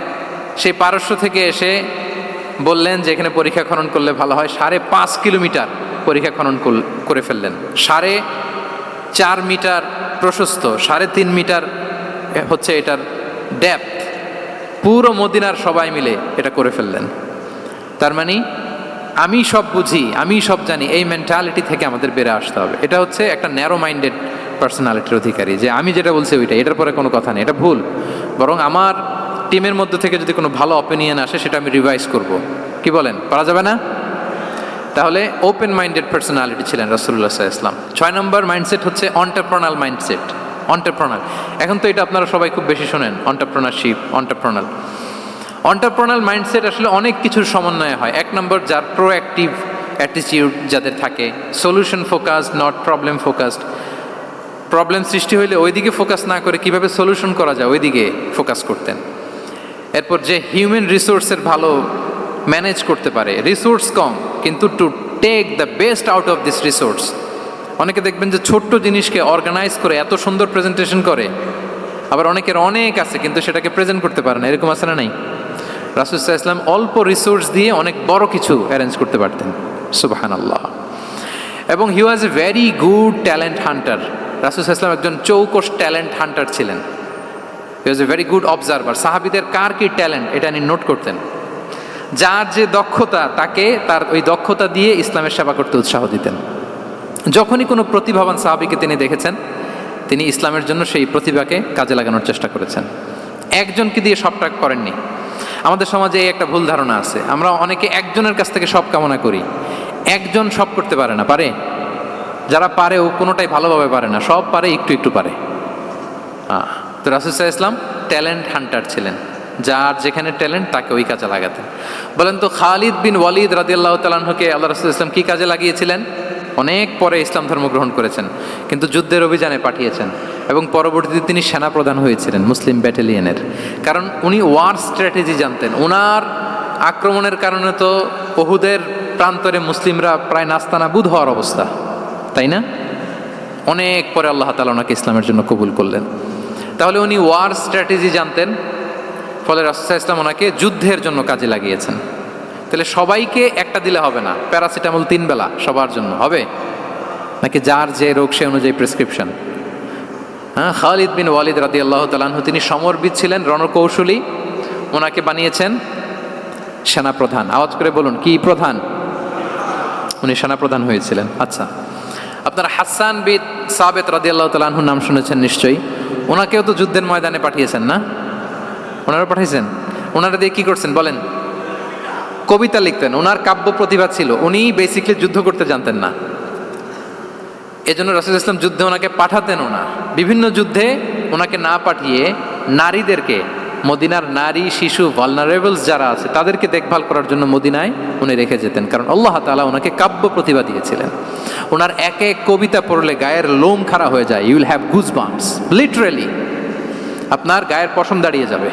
সেই পারস্য থেকে এসে বললেন যে এখানে পরীক্ষা খনন করলে ভালো হয়। 5.5 কিলোমিটার পরীক্ষা খনন করে ফেললেন। 4.5 মিটার প্রশস্ত, 3.5 মিটার হচ্ছে এটার ডেপথ। পুরো মদিনার সবাই মিলে এটা করে ফেললেন। তার মানে আমি সব বুঝি, আমি সব জানি, এই মেন্টালিটি থেকে আমাদের বেড়ে আসতে হবে। এটা হচ্ছে একটা ন্যারো মাইন্ডেড পার্সোনালিটির অধিকারী, যে আমি যেটা বলছি ওইটা, এটার পরে কোনো কথা নেই, এটা ভুল। বরং আমার টিমের মধ্যে থেকে যদি কোনো ভালো অপিনিয়ন আসে সেটা আমি রিভাইজ করব। কি বলেন, পারা যাবে না? তাহলে ওপেন মাইন্ডেড পার্সোনালিটি ছিলেন রাসূলুল্লাহ সাল্লাল্লাহু আলাইহি ওয়াসাল্লাম। 6 নম্বর মাইন্ডসেট হচ্ছে অন্টারপ্রেনাল মাইন্ডসেট। অন্টারপ্রেনাল, এখন তো এটা আপনারা সবাই খুব বেশি শোনেন, অন্টারপ্রেনারশিপ, অন্টারপ্রেনাল মাইন্ডসেট আসলে অনেক কিছুর সমন্বয় হয়। 1 নম্বর, যার প্রোঅ্যাক্টিভ অ্যাটিটিউড যাদের থাকে, solution focused, not problem focused. Problem সৃষ্টি হইলে ওইদিকে ফোকাস না করে কিভাবে সলিউশন করা যায় ওইদিকে ফোকাস করতেন। এরপর যে হিউম্যান রিসোর্সের ভালো ম্যানেজ করতে পারে, রিসোর্স কম কিন্তু to take the best out of this resource. অনেকে দেখবেন যে ছোট্ট জিনিসকে অর্গানাইজ করে এত সুন্দর প্রেজেন্টেশন করে, আবার অনেকের অনেক আছে কিন্তু সেটাকে প্রেজেন্ট করতে পারে না, এরকম আছে না নাই? রাসূল সাল্লাল্লাহু আলাইহি ওয়াসাল্লাম অল্প রিসোর্স দিয়ে অনেক বড় কিছু অ্যারেঞ্জ করতে পারতেন। সুবহানাল্লাহ। এবং he was a very good talent hunter. রাসূল সাল্লাল্লাহু আলাইহি ওয়াসাল্লাম একজন চৌকস ট্যালেন্ট হান্টার ছিলেন। He was a very good observer. সাহাবীদের কার কি ট্যালেন্ট এটা তিনি নোট করতেন। যার যে দক্ষতা, তাকে তার ওই দক্ষতা দিয়ে ইসলামের সেবা করতে উৎসাহ দিতেন। যখনই কোনো প্রতিভাবান সাহাবীকে তিনি দেখেছেন, তিনি ইসলামের জন্য সেই প্রতিভাকে কাজে লাগানোর চেষ্টা করেছেন। একজনকে দিয়ে সবটা করেননি। আমাদের সমাজে এই একটা ভুল ধারণা আছে, আমরা অনেকে একজনের কাছ থেকে সব কামনা করি। একজন সব করতে পারে না, পারে? যারা পারেও কোনোটাই ভালোভাবে পারে না, সব পারে, একটু একটু পারে। তো রাসূল সাল্লাল্লাহু আলাইহি ওয়াসাল্লাম ট্যালেন্ট হান্টার ছিলেন, যার যেখানে ট্যালেন্ট তাকে ওই কাজে লাগাতেন। বলেন তো, খালিদ বিন ওয়ালিদ রাদিয়াল্লাহু তাআলা আনহুকে আল্লাহ রাসূল সাল্লাল্লাহু আলাইহি ওয়াসাল্লাম কি কাজে লাগিয়েছিলেন? অনেক পরে ইসলাম ধর্ম গ্রহণ করেছেন, কিন্তু যুদ্ধের অভিযানে পাঠিয়েছেন এবং পরবর্তীতে তিনি সেনাপ্রধান হয়েছিলেন মুসলিম ব্যাটালিয়নের। কারণ উনি ওয়ার স্ট্র্যাটেজি জানতেন। ওনার আক্রমণের কারণে তো উহুদের প্রান্তরে মুসলিমরা প্রায় নাস্তানাবুদ হওয়ার অবস্থা। তাই না? অনেক পরে আল্লাহ তাআলা ওনাকে ইসলামের জন্য কবুল করলেন। তাহলে উনি ওয়ার স্ট্র্যাটেজি জানতেন, ফলে রাসূল সাল্লাল্লাহু আলাইহি ওয়াসাল্লাম ওনাকে যুদ্ধের জন্য কাজে লাগিয়েছেন। তাহলে সবাইকে একটা দিলে হবে না, প্যারাসিটামল 3 বেলা সবার জন্য হবে নাকি যার যে রোগ সে অনুযায়ী প্রেসক্রিপশন? হ্যাঁ, খালিদ বিন ওয়ালিদ রাদিয়াল্লাহু তাআলা আনহু তিনি সমরবিদ ছিলেন, রণকৌশলী। ওনাকে বানিয়েছেন সেনাপ্রধান। আওয়াজ করে বলুন, কি প্রধান? উনি সেনাপ্রধান হয়েছিলেন। আচ্ছা, আপনারা হাসান বিন সাবিত রাদিয়াল্লাহু তাআলা আনহুর নাম শুনেছেন নিশ্চয়ই। ওনাকেও তো যুদ্ধের ময়দানে পাঠিয়েছেন না? ওনারা পাঠিয়েছেন। ওনারা দিয়ে কি করছেন বলেন? কবিতা লিখতেন। ওনার কাব্য প্রতিভা ছিল। উনি বেসিক্যালি যুদ্ধ করতে জানতেন না, এজন্য রাসূল ইসলাম যুদ্ধে ওনাকে পাঠাতেনও না। বিভিন্ন যুদ্ধে ওনাকে না পাঠিয়ে নারীদেরকে, মদিনার নারী শিশু ভালনারেবলস যারা আছে তাদেরকে দেখভাল করার জন্য মদিনায় উনি রেখে যেতেন, কারণ আল্লাহ তাআলা ওনাকে কাব্য প্রতিভা দিয়েছিলেন। ওনার এক এক কবিতা পড়লে গায়ের লোম খাড়া হয়ে যায়। You will have goosebumps, literally আপনার গায়ের পশম দাঁড়িয়ে যাবে।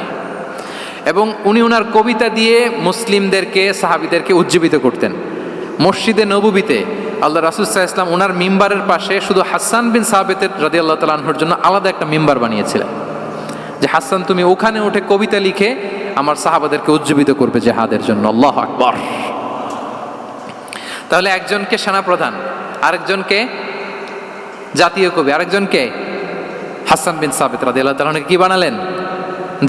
এবং উনি ওনার কবিতা দিয়ে মুসলিমদেরকে, সাহাবীদেরকে উজ্জীবিত করতেন। মসজিদে নববীতে আল্লাহ রাসূল সাল্লাল্লাহু আলাইহি ওয়াসাল্লাম ওনার মিম্বারের পাশে শুধু হাসান বিন সাবিত রাদিয়াল্লাহু তাআলা আনহুর জন্য আলাদা একটা মিম্বার বানিয়েছিলেন, যে হাসান তুমি ওখানে উঠে কবিতা লিখে আমার সাহাবাদেরকে উজ্জীবিত করবে জিহাদের জন্য। আল্লাহু আকবার। তাহলে একজনকে সেনাপ্রধান, আরেকজনকে জাতীয় কবি, আরেকজনকে হাসান বিন সাবিত রাদিয়াল্লাহু তাআলা আনহুকে কি বানালেন?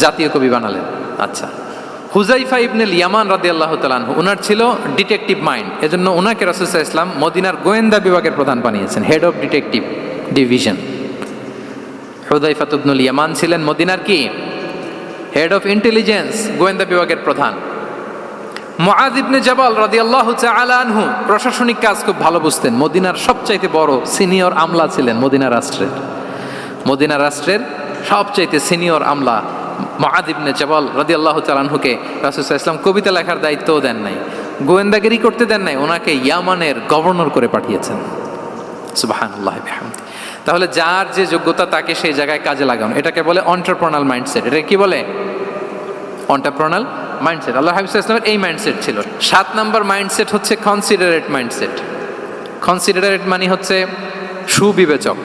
জাতীয় কবি বানালেন। আচ্ছা, হুযাইফা ইবনে ইয়ামান রাদিয়াল্লাহু তাআলা আনহু, ওনার ছিল ডিটেকটিভ মাইন্ড, এজন্য ওনাকে রাসূল সাল্লাল্লাহু আলাইহি ওয়াসাল্লাম মদিনার গোয়েন্দা বিভাগের প্রধান বানিয়েছেন, head of detective division. Huzaifa ibnul Yaman ছিলেন মদিনার কি? হেড অফ ইন্টেলিজেন্স, গোয়েন্দা বিভাগের প্রধান। মুআয ইবনে জাবাল রাদিয়াল্লাহু তাআলা আনহু প্রশাসনিক কাজ খুব ভালো বুঝতেন। মদিনার সবচাইতে বড় সিনিয়র আমলা ছিলেন মদিনা রাষ্ট্রের। মদিনা রাষ্ট্রের সবচাইতে সিনিয়র আমলা মুআয ইবনে জাবাল রাদিয়াল্লাহু তাআলা আনহুকে রাসূল সাল্লাল্লাহু আলাইহি ওয়াসাল্লাম কবিতা লেখার দায়িত্বও দেন নাই, গোয়েন্দাগিরি করতে দেন নাই, ওনাকে ইয়ামানের গভর্নর করে পাঠিয়েছেন। সুবহানাল্লাহি ওয়া বিহামদিহি। তাহলে যার যে যোগ্যতা তাকে সেই জায়গায় কাজে লাগানো, এটাকে বলে এন্টারপ্রেনাল মাইন্ডসেট। এটা কি বলে? এন্টারপ্রেনাল মাইন্ডসেট। আল্লাহ হাবিব সাল্লাল্লাহু আলাইহি ওয়াসাল্লামের এই মাইন্ডসেট ছিল। 7 নম্বর মাইন্ডসেট হচ্ছে কনসিডারেট মাইন্ডসেট। কনসিডারেট মানে হচ্ছে সুবিবেচক,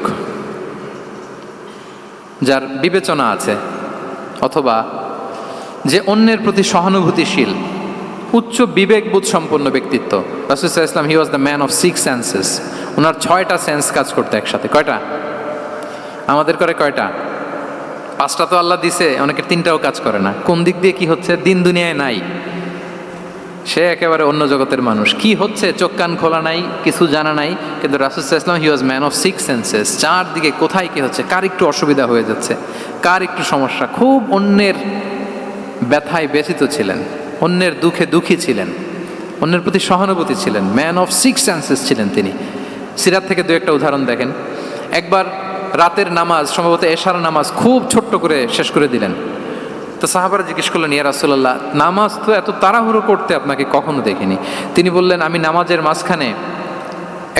যার বিবেচনা আছে, অথবা যে অন্যের প্রতি সহানুভূতিশীল, উচ্চ বিবেকবোধ সম্পন্ন ব্যক্তিত্ব। রাসূল সাল্লাল্লাহু আলাইহি ওয়াসাল্লাম he was the man of 6 senses. ওনার 6টা সেন্স কাজ করতে একসাথে। কয়টা? আমাদের করে কয়টা? 5টা তো আল্লাহ দিছে, অনেকের 3টাও কাজ করে না। কোন দিক দিয়ে কি হচ্ছে দিন দুনিয়ায় নাই, সে একেবারে অন্য জগতের মানুষ। কি হচ্ছে চোখ কান খোলা নাই, কিছু জানা নাই। কিন্তু রাসূল সাল্লাল্লাহু আলাইহি ওয়াসাল্লাম he was man of 6 senses. চারদিকে কোথায় কি হচ্ছে, কার একটু অসুবিধা হয়ে যাচ্ছে, কার একটু সমস্যা, খুব অন্যের ব্যথায় ব্যথিত ছিলেন, অন্যের দুঃখে দুঃখী ছিলেন, অন্যের প্রতি সহানুভূতি ছিলেন। ম্যান অফ 6 সেন্সেস ছিলেন তিনি। সিরাত থেকে দু একটা উদাহরণ দেখেন। একবার রাতের নামাজ, সম্ভবত এশার নামাজ, খুব ছোট্ট করে শেষ করে দিলেন। তো সাহাবারা জিজ্ঞেস করলেন, ইয়া রাসূলুল্লাহ, নামাজ তো এত তাড়াহুড়ো করতে আপনাকে কখনো দেখিনি। তিনি বললেন, আমি নামাজের মাঝখানে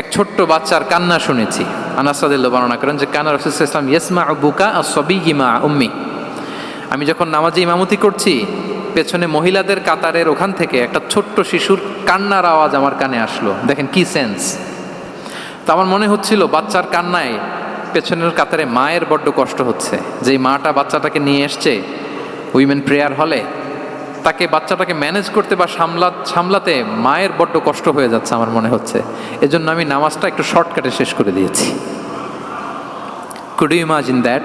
এক ছোট্ট বাচ্চার কান্না শুনেছি। আনাস রাদিয়াল্লাহু বর্ণনা করেন যে কানা রাসূলুল্লাহ সাল্লাল্লাহু আলাইহি ওয়াসাল্লাম ইয়াসমাউ বুকা আস-সাবিয়্যি মা উম্মি। আমি যখন নামাজে ইমামতি করছি, পেছনে মহিলাদের কাতারের ওখান থেকে একটা ছোট্ট শিশুর কান্নার আওয়াজ আমার কানে আসলো। দেখেন কি সেন্স। তো আমার মনে হচ্ছিল বাচ্চার কান্নায় পেছনের কাতারে মায়ের বড্ড কষ্ট হচ্ছে, যে মাটা বাচ্চাটাকে নিয়ে এসছে উইমেন প্রেয়ার হলে, তাকে বাচ্চাটাকে ম্যানেজ করতে বা সামলাতে মায়ের বড্ড কষ্ট হয়ে যাচ্ছে আমার মনে হচ্ছে। এজন্য আমি নামাজটা একটু শর্টকাটে শেষ করে দিয়েছি। Could you imagine that?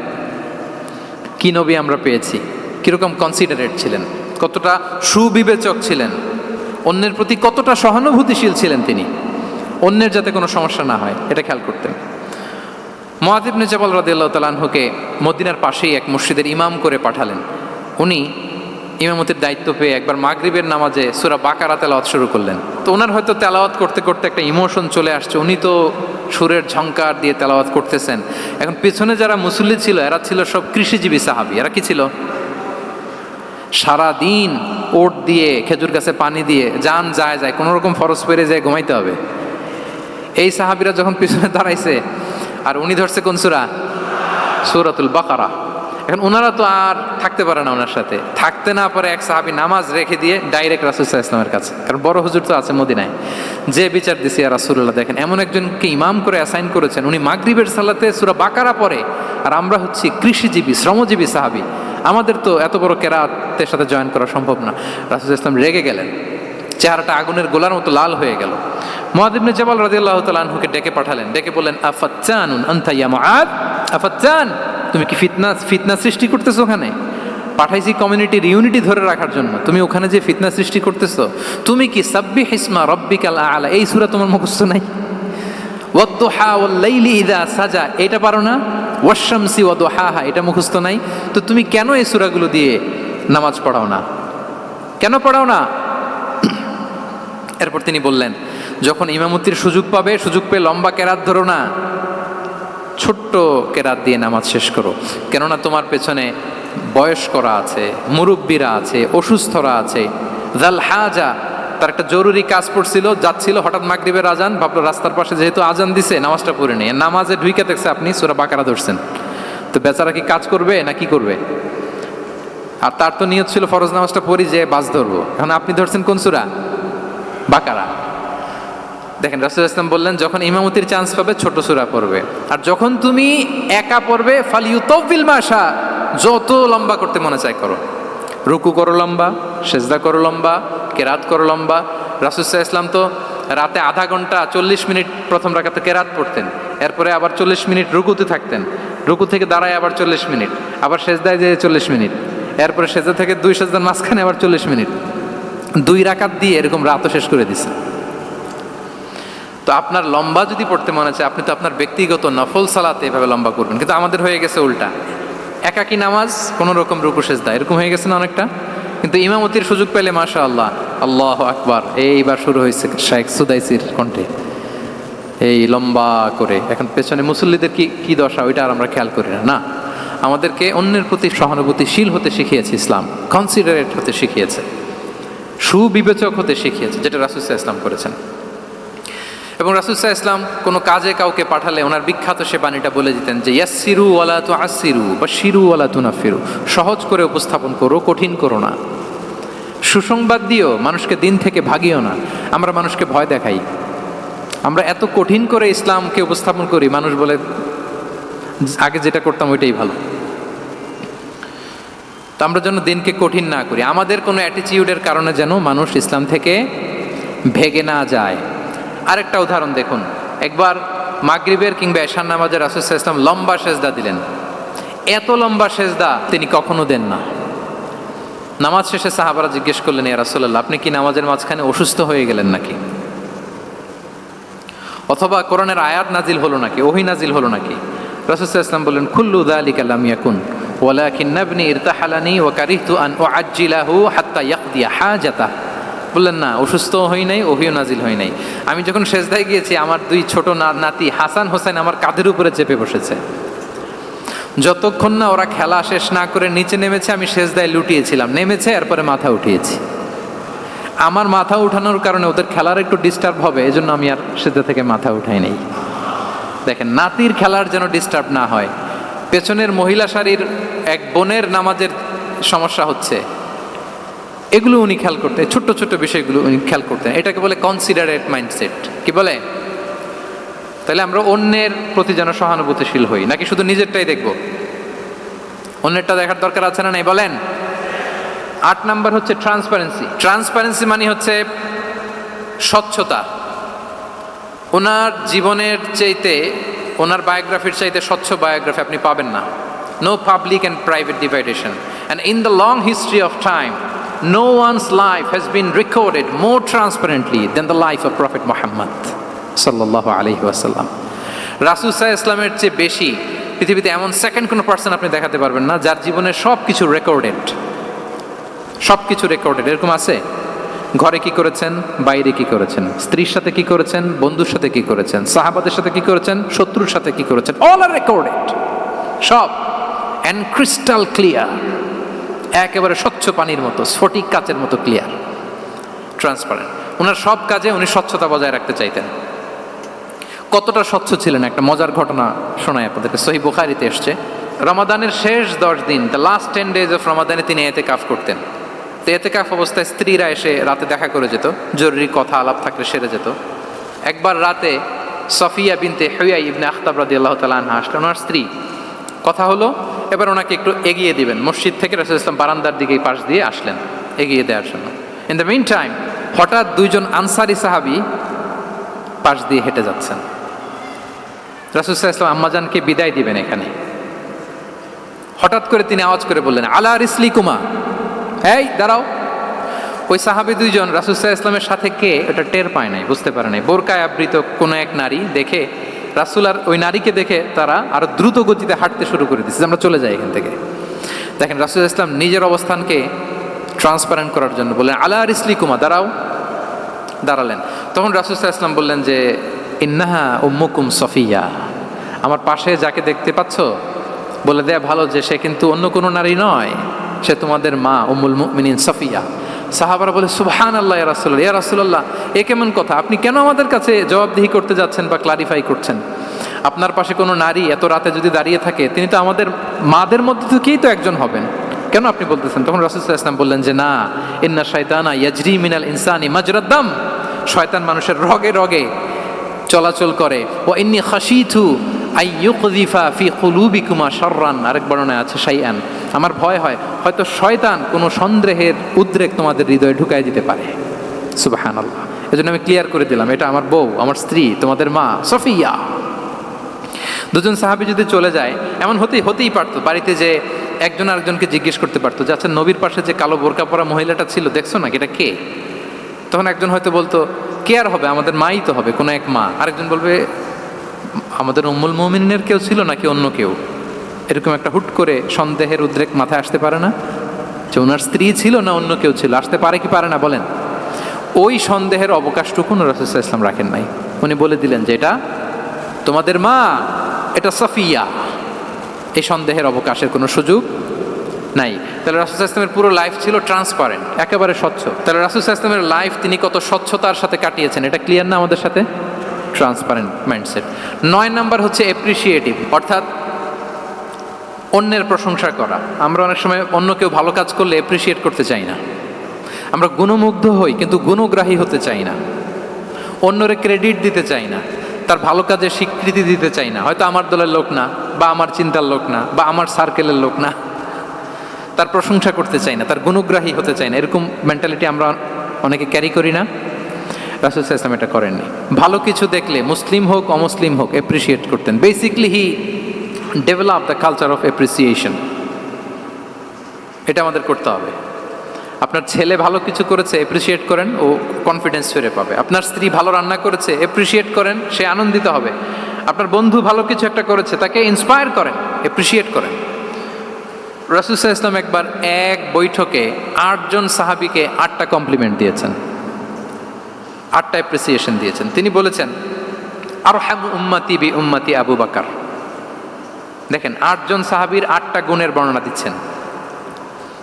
কি নবী আমরা পেয়েছি, কিরকম কনসিডারেট ছিলেন, কতটা সুবিবেচক ছিলেন, অন্যের প্রতি কতটা সহানুভূতিশীল ছিলেন তিনি, অন্যের যাতে কোনো সমস্যা না হয় এটা খেয়াল করতেন। মুআয ইবনে জাবাল রাদিয়াল্লাহু তাআলা আনহুকে মদিনার পাশেই এক মসজিদের ইমাম করে পাঠালেন। উনি ইমামতির দায়িত্ব পেয়ে একবার মাগরিবের নামাজে সূরা বাকারা তেলাওয়াত শুরু করলেন। তো ওনার হয়তো তেলাওয়াত করতে করতে একটা ইমোশন চলে আসছে, উনি তো সুরের ঝংকার দিয়ে তেলাওয়াত করতেছেন। এখন পিছনে যারা মুসল্লি ছিল এরা ছিল সব কৃষিজীবী সাহাবী। এরা কি ছিল? সারা দিন ওট দিয়ে, খেজুর গাছে পানি দিয়ে যান যায় কোনো রকম ফরজ পেরে যায় ঘুমাইতে হবে। এই সাহাবীরা যখন পিছনে দাঁড়াইছে আর উনি ধরছে কোন সূরা? সূরাতুল বাকারা। এখন ওনারা তো আর থাকতে পারে না ওনার সাথে, থাকতে না পারে এক সাহাবী নামাজ রেখে দিয়ে ডাইরেক্ট রাসূল সাল্লাল্লাহু আলাইহি ওয়াসাল্লামের কাছে, কারণ বড় হুজুর তো আছে মদিনায়, যে বিচার দিছে ইয়া রাসূলুল্লাহ, দেখেন এমন একজনকে ইমাম করে অ্যাসাইন করেছেন, উনি মাগরিবের সালাতে সূরা বাকারা পড়ে, আর আমরা হচ্ছি কৃষিজীবী শ্রমজীবী সাহাবী, আমাদের তো এত বড় কেরাতের সাথে জয়েন করা সম্ভব না। রাসূল সাল্লাল্লাহু আলাইহি ওয়াসাল্লাম রেগে গেলেন, চেহারাটা আগুনের গোলার মতো লাল হয়ে গেল। মুআয ইবনে জাবাল রাদিয়াল্লাহু তাআলা আনহুকে ডেকে পাঠালেন, ডেকে বললেন, আফাত্তানুন আনতা ইয়া মুআয, আফাত্তান, তুমি কি ফিতনা সৃষ্টি করতেছো ওখানে? পাঠাইছি কমিউনিটির ইউনিটি ধরে রাখার জন্য, তুমি ওখানে যে ফিতনা সৃষ্টি করতেছো, তুমি কি সাব্বিহ ইসমা রাব্বিকাল আ'লা এই সূরা তোমার মুখস্থ নাই? ওয়াদ-দুহা ওয়াল-লাইলি ইযা সাজা এটা পারো না? ওয়াশ-শামসি ওয়া দুহাহা এটা মুখস্থ নাই? তো তুমি কেন এই সূরাগুলো দিয়ে নামাজ পড়াও না? কেন পড়াও না? এরপর তিনি বললেন, যখন ইমামতির সুযোগ পাবে, সুযোগ পেয়ে লম্বা কেরাত ধরো না, ছোট্ট কেরাত দিয়ে নামাজ শেষ করো, কেননা তোমার পেছনে বয়স্করা আছে, মুরব্বীরা আছে, অসুস্থরা আছে। জাল হাজা, তার একটা জরুরি কাজ পড়ছিল, যাচ্ছিল, হঠাৎ মাগরিবের আজান, ভাবলো রাস্তার পাশে যেহেতু আজান দিছে নামাজটা পড়ে নেই, নামাজে ঢুইকে দেখছে আপনি সূরা বাকারা ধরছেন, তো বেচারা কি কাজ করবে না কি করবে? আর তার তো নিয়ত ছিল ফরজ নামাজটা পড়ি যে বাস ধরবো, এখন আপনি ধরছেন কোন সূরা? বাকারা। দেখেন রাসূল সাল্লাল্লাহু আলাইহি ওয়াসাল্লাম বললেন, যখন ইমামতির চান্স পাবে ছোট সূরা পড়বে, আর যখন তুমি একা পড়বে ফালিউতাউবিল মাশা, যত লম্বা করতে মনে চায় করো, রুকু করো লম্বা, সেজদা করো লম্বা, কেরাত করো লম্বা। রাসূল সাল্লাল্লাহু আলাইহি ওয়াসাল্লাম তো রাতে আধা ঘন্টা 40 মিনিট প্রথম রাকাতে কেরাত পড়তেন, এরপরে আবার 40 মিনিট রুকুতে থাকতেন, রুকু থেকে দাঁড়ায় আবার 40 মিনিট, আবার সেজদায় যেয়ে 40 মিনিট, এরপরে সেজদা থেকে 2 সেজদার মাঝখানে আবার 40 মিনিট, 2 রাকাত দিয়ে এরকম রাতও শেষ করে দিছে। তো আপনার লম্বা যদি পড়তে মনে চায়, আপনি তো আপনার ব্যক্তিগত নফল সালাতে এভাবে লম্বা করবেন, কিন্তু আমাদের হয়ে গেছে উল্টা, একাকী নামাজ কোনো রকম রুকু সেজদা এরকম হয়ে গেছে না অনেকটা, কিন্তু ইমামতির সুযোগ পেলে মাশাআল্লাহ আল্লাহু আকবার, এইবার শুরু হয়েছে শাইখ সুদাইসির কণ্ঠে এই লম্বা করে। এখন পেছনে মুসল্লিদের কি দশা ওইটা আর আমরা খেয়াল করি না। আমাদেরকে অন্যের প্রতি সহানুভূতিশীল হতে শিখিয়েছে ইসলাম, কনসিডারেট হতে শিখিয়েছে, সুবিবেচক হতে শিখিয়েছে, যেটা রাসূল সাল্লাল্লাহু আলাইহি ওয়াসাল্লাম করেছেন। এবং রাসূল সাল্লাল্লাহু আলাইহি ওয়াসাল্লাম কোনো কাজে কাউকে পাঠালে ওনার বিখ্যাত সে বাণীটা বলে দিতেন যে ইয়াসসিরু ওয়ালা তুআসসিরু বাশশিরু ওয়ালা তুনাফিরু, সহজ করে উপস্থাপন করো, কঠিন করো না, সুসংবাদ দিও, মানুষকে দিন থেকে ভাগিও না। আমরা মানুষকে ভয় দেখাই, আমরা এত কঠিন করে ইসলামকে উপস্থাপন করি, মানুষ বলে আগে যেটা করতাম ওইটাই ভালো। তো আমরা যেন দিনকে কঠিন না করি, আমাদের কোনো অ্যাটিটিউডের কারণে যেন মানুষ ইসলাম থেকে ভেগে না যায়। আরেকটা উদাহরণ দেখুন, একবার মাগরিবের কিংবা এশার নামাজে রাসূল সাল্লাল্লাহু আলাইহি ওয়াসাল্লাম লম্বা সেজদা দিলেন, এত লম্বা সেজদা তিনি কখনো দেন না। নামাজ শেষে সাহাবারা জিজ্ঞেস করলেন, ইয়া রাসূলুল্লাহ, আপনি কি নামাজের মাঝখানে অসুস্থ হয়ে গেলেন নাকি? অথবা কোরআনের আয়াত নাজিল হলো নাকি, ওহী নাজিল হলো নাকি? রাসূল সাল্লাল্লাহু আলাইহি ওয়াসাল্লাম বললেন, কুল্লু যালিকা লাম ইয়াকুন ওয়ালাকিন্না ইবনি ইরতাহালানি ওয়া কারিহতু আন উআজ্জিলাহু হাত্তা ইয়াকদিয়া হাজাতাহ। বললেন না, অসুস্থ হই নাই, ওহিও নাজিল হই নাই, আমি যখন সেজদায় গিয়েছি আমার 2 ছোট নাতি হাসান হোসেন আমার কাঁধের উপরে চেপে বসেছে, যতক্ষণ না ওরা খেলা শেষ না করে নিচে নেমেছে আমি সেজদায় লুটিয়েছিলাম, নেমেছে এরপরে মাথা উঠিয়েছি। আমার মাথা উঠানোর কারণে ওদের খেলার একটু ডিস্টার্ব হবে, এজন্য আমি আর সেজদা থেকে মাথা উঠাই নাই। দেখেন, নাতির খেলার যেন ডিস্টার্ব না হয়। পেছনের মহিলা সারির এক বোনের নামাজের সমস্যা হচ্ছে, এগুলো উনি খেয়াল করতেন, ছোট্ট ছোট্ট বিষয়গুলো উনি খেয়াল করতেন। এটাকে বলে কনসিডারেট মাইন্ডসেট। কি বলে? তাহলে আমরা অন্যের প্রতি যেন সহানুভূতিশীল হই, নাকি শুধু নিজেরটাই দেখব? অন্যেরটা দেখার দরকার আছে না নাই বলেন? 8 নাম্বার হচ্ছে ট্রান্সপারেন্সি। ট্রান্সপারেন্সি মানে হচ্ছে স্বচ্ছতা। ওনার জীবনের চাইতে, ওনার বায়োগ্রাফির চাইতে স্বচ্ছ বায়োগ্রাফি আপনি পাবেন না। No public and private dividation, and in the long history of time no one's life has been recorded more transparently than the life of Prophet Muhammad sallallahu alaihi wasallam. রাসূল সাল্লাল্লাহু আলাইহি ওয়াসাল্লামের চেয়ে বেশি পৃথিবীতে এমন সেকেন্ড কোনো পার্সন আপনি দেখাতে পারবেন না যার জীবনের সব কিছু রেকর্ডেড, সব কিছু রেকর্ডেড। এরকম আছে? ঘরে কি করেছেন, বাইরে কি করেছেন, স্ত্রীর সাথে কি করেছেন, বন্ধুর সাথে কি করেছেন, সাহাবাদের সাথে কি করেছেন, শত্রুর সাথে কি করেছেন, অল আর রেকর্ডেড, সব অ্যান্ড ক্রিস্টাল ক্লিয়ার, একেবারে স্বচ্ছ পানির মতো, স্ফটিক কাচের মতো ক্লিয়ার, ট্রান্সপারেন্ট। ওনার সব কাজে উনি স্বচ্ছতা বজায় রাখতে চাইতেন। কতটা স্বচ্ছ ছিলেন একটা মজার ঘটনা শোনায় আপনাদেরকে। সহিহ বুখারীতে এসছে, রমাদানের শেষ 10 দিন, দ্য লাস্ট 10 days অফ রমাদানে তিনি এতেকাফ করতেন। তো এতেকাফ অবস্থায় স্ত্রীরা এসে রাতে দেখা করে যেত, জরুরি কথা আলাপ থাকলে সেরে যেত। একবার রাতে সফিয়া বিনতে হুয়াই ইবনে আখতাব রাদিয়াল্লাহু তাআলা আনহা আসলেন, ওনার স্ত্রী। কথা হলো এবার ওনাকে একটু এগিয়ে দিবেন, মসজিদ থেকে রাসূল ইসলাম বারান্দার দিকে পাশ দিয়ে আসলেন এগিয়ে দেওয়ার জন্য। ইন দ্য মিন টাইম হঠাৎ দুইজন আনসারি সাহাবী পাশ দিয়ে হেঁটে যাচ্ছেন। রাসূল সাল্লাল্লাহু আলাইহি ওয়াসাল্লাম আম্মাজানকে বিদায় দিবেন এখানে, হঠাৎ করে তিনি আওয়াজ করে বললেন, আলা রিসলিকুমা, এই দাঁড়াও। ওই সাহাবী দুইজন রাসূল সাল্লাল্লাহু আলাইহি ওয়াসাল্লামের সাথে কে এটা টের পায় নাই, বুঝতে পারে নাই। বোরকায় আবৃত কোনো এক নারী দেখে রাসূল আর ওই নারীকে দেখে তারা আরো দ্রুত গতিতে হাঁটতে শুরু করে দিচ্ছে, আমরা চলে যাই এখান থেকে। দেখেন রাসূল সাল্লাল্লাহু আলাইহি ওয়াসাল্লাম নিজের অবস্থানকে ট্রান্সপারেন্ট করার জন্য বললেন, আলা রিসলিকুমা, দাঁড়াও। দাঁড়ালেন। তখন রাসূল সাল্লাল্লাহু আলাইহি ওয়াসাল্লাম বললেন যে, ইন্নাহা উম্মুকুম সফিয়া, আমার পাশে যাকে দেখতে পাচ্ছ বলে দেয়া ভালো যে সে কিন্তু অন্য কোনো নারী নয়, সে তোমাদের মা উম্মুল মুমিনিন সফিয়া। সাহাবারা বলে, সুবহানাল্লাহ ইয়া রাসূলুল্লাহ, ইয়া রাসূলুল্লাহ, এ কেমন কথা, আপনি কেন আমাদের কাছে জবাবদিহি করতে যাচ্ছেন বা ক্লারিফাই করছেন? আপনার পাশে কোনো নারী এত রাতে যদি দাঁড়িয়ে থাকে, তিনি তো আমাদের মাদের মধ্যে থেকেই তো একজন হবেন, কেন আপনি বলতেছেন? তখন রাসূল সাল্লাল্লাহু আলাইহি ওয়াসাল্লাম বললেন যে, না, ইন্না শাইতানা ইয়াজরি মিনাল ইনসানি মাজরাদ দাম, শয়তান মানুষের রগে রগে চলাচল করে। ওয়া ইন্নী খাশিতু আইয়ুকযিফা ফি কুলুবিকুমা শাররান, আরেক বর্ণনায় আছে শাইআন, আমার ভয় হয় হয়তো শয়তান কোনো সন্দেহের উদ্রেক তোমাদের হৃদয়ে ঢুকাই দিতে পারে। সুবহানাল্লাহ। এজন্য আমি ক্লিয়ার করে দিলাম, এটা আমার বউ, আমার স্ত্রী, তোমাদের মা সফিয়া। দুজন সাহাবী যদি চলে যায়, এমন হতেই পারতো বাড়িতে যে একজন আরেকজনকে জিজ্ঞেস করতে পারতো যে, আচ্ছা নবীর পাশে যে কালো বোরকা পরা মহিলাটা ছিল দেখছো নাকি, এটা কে? তখন একজন হয়তো বলতো, কে আর হবে, আমাদের মাই তো হবে, কোনো এক মা। আরেকজন বলবে, আমাদের উম্মুল মুমিনের কেউ ছিল নাকি অন্য কেউ? এরকম একটা হুট করে সন্দেহের উদ্রেক মাথায় আসতে পারে না যে ওনার স্ত্রী ছিল না অন্য কেউ ছিল? আসতে পারে কি পারে না বলেন? ওই সন্দেহের অবকাশটুকু রাসূল সাল্লাল্লাহু আলাইহি ওয়াসাল্লাম রাখেন নাই। উনি বলে দিলেন যে, এটা তোমাদের মা, এটা সফিয়া। এই সন্দেহের অবকাশের কোনো সুযোগ নাই। তাহলে রাসূল সাল্লাল্লাহু আলাইহি ওয়াসাল্লামের পুরো লাইফ ছিল ট্রান্সপারেন্ট, একেবারে স্বচ্ছ। তাহলে রাসূল সাল্লাল্লাহু আলাইহি ওয়াসাল্লামের লাইফ তিনি কত স্বচ্ছতার সাথে কাটিয়েছেন, এটা ক্লিয়ার না আমাদের সাথে? Transparent mindset. 9 নাম্বার হচ্ছে অ্যাপ্রিসিয়েটিভ, অর্থাৎ অন্যের প্রশংসা করা। আমরা অনেক সময় অন্য কেউ ভালো কাজ করলে অ্যাপ্রিসিয়েট করতে চাই না, আমরা গুণমুগ্ধ হই কিন্তু গুণগ্রাহী হতে চাই না, অন্যরে ক্রেডিট দিতে চাই না, তার ভালো কাজের স্বীকৃতি দিতে চাই না। হয়তো আমার দলের লোক না, বা আমার চিন্তার লোক না, বা আমার সার্কেলের লোক না, তার প্রশংসা করতে চাই না, তার গুণগ্রাহী হতে চাই না। এরকম মেন্টালিটি আমরা অনেকে ক্যারি করি না? রাসূল সাল্লাল্লাহু আলাইহি ওয়াসাল্লাম এটা করেননি। ভালো কিছু দেখলে মুসলিম হোক অমুসলিম হোক অ্যাপ্রিসিয়েট করতেন। Basically he develop the culture of appreciation. এটা আমাদের করতে হবে। আপনার ছেলে ভালো কিছু করেছে, অ্যাপ্রিসিয়েট করেন, ও কনফিডেন্স ফিরে পাবে। আপনার স্ত্রী ভালো রান্না করেছে, অ্যাপ্রিসিয়েট করেন, সে আনন্দিত হবে। আপনার বন্ধু ভালো কিছু একটা করেছে, তাকে ইন্সপায়ার করেন, অ্যাপ্রিসিয়েট করেন। রাসূল সাল্লাল্লাহু আলাইহি ওয়াসাল্লাম একবার এক বৈঠকে 8 জন সাহাবীকে 8টা কমপ্লিমেন্ট দিয়েছেন, 8টা অ্যাপ্রিসিয়েশন দিয়েছেন। তিনি বলেছেন, আরহামু উম্মতি বি উম্মতি আবু বকর। দেখেন 8 জন সাহাবীর 8টা গুণের বর্ণনা দিচ্ছেন।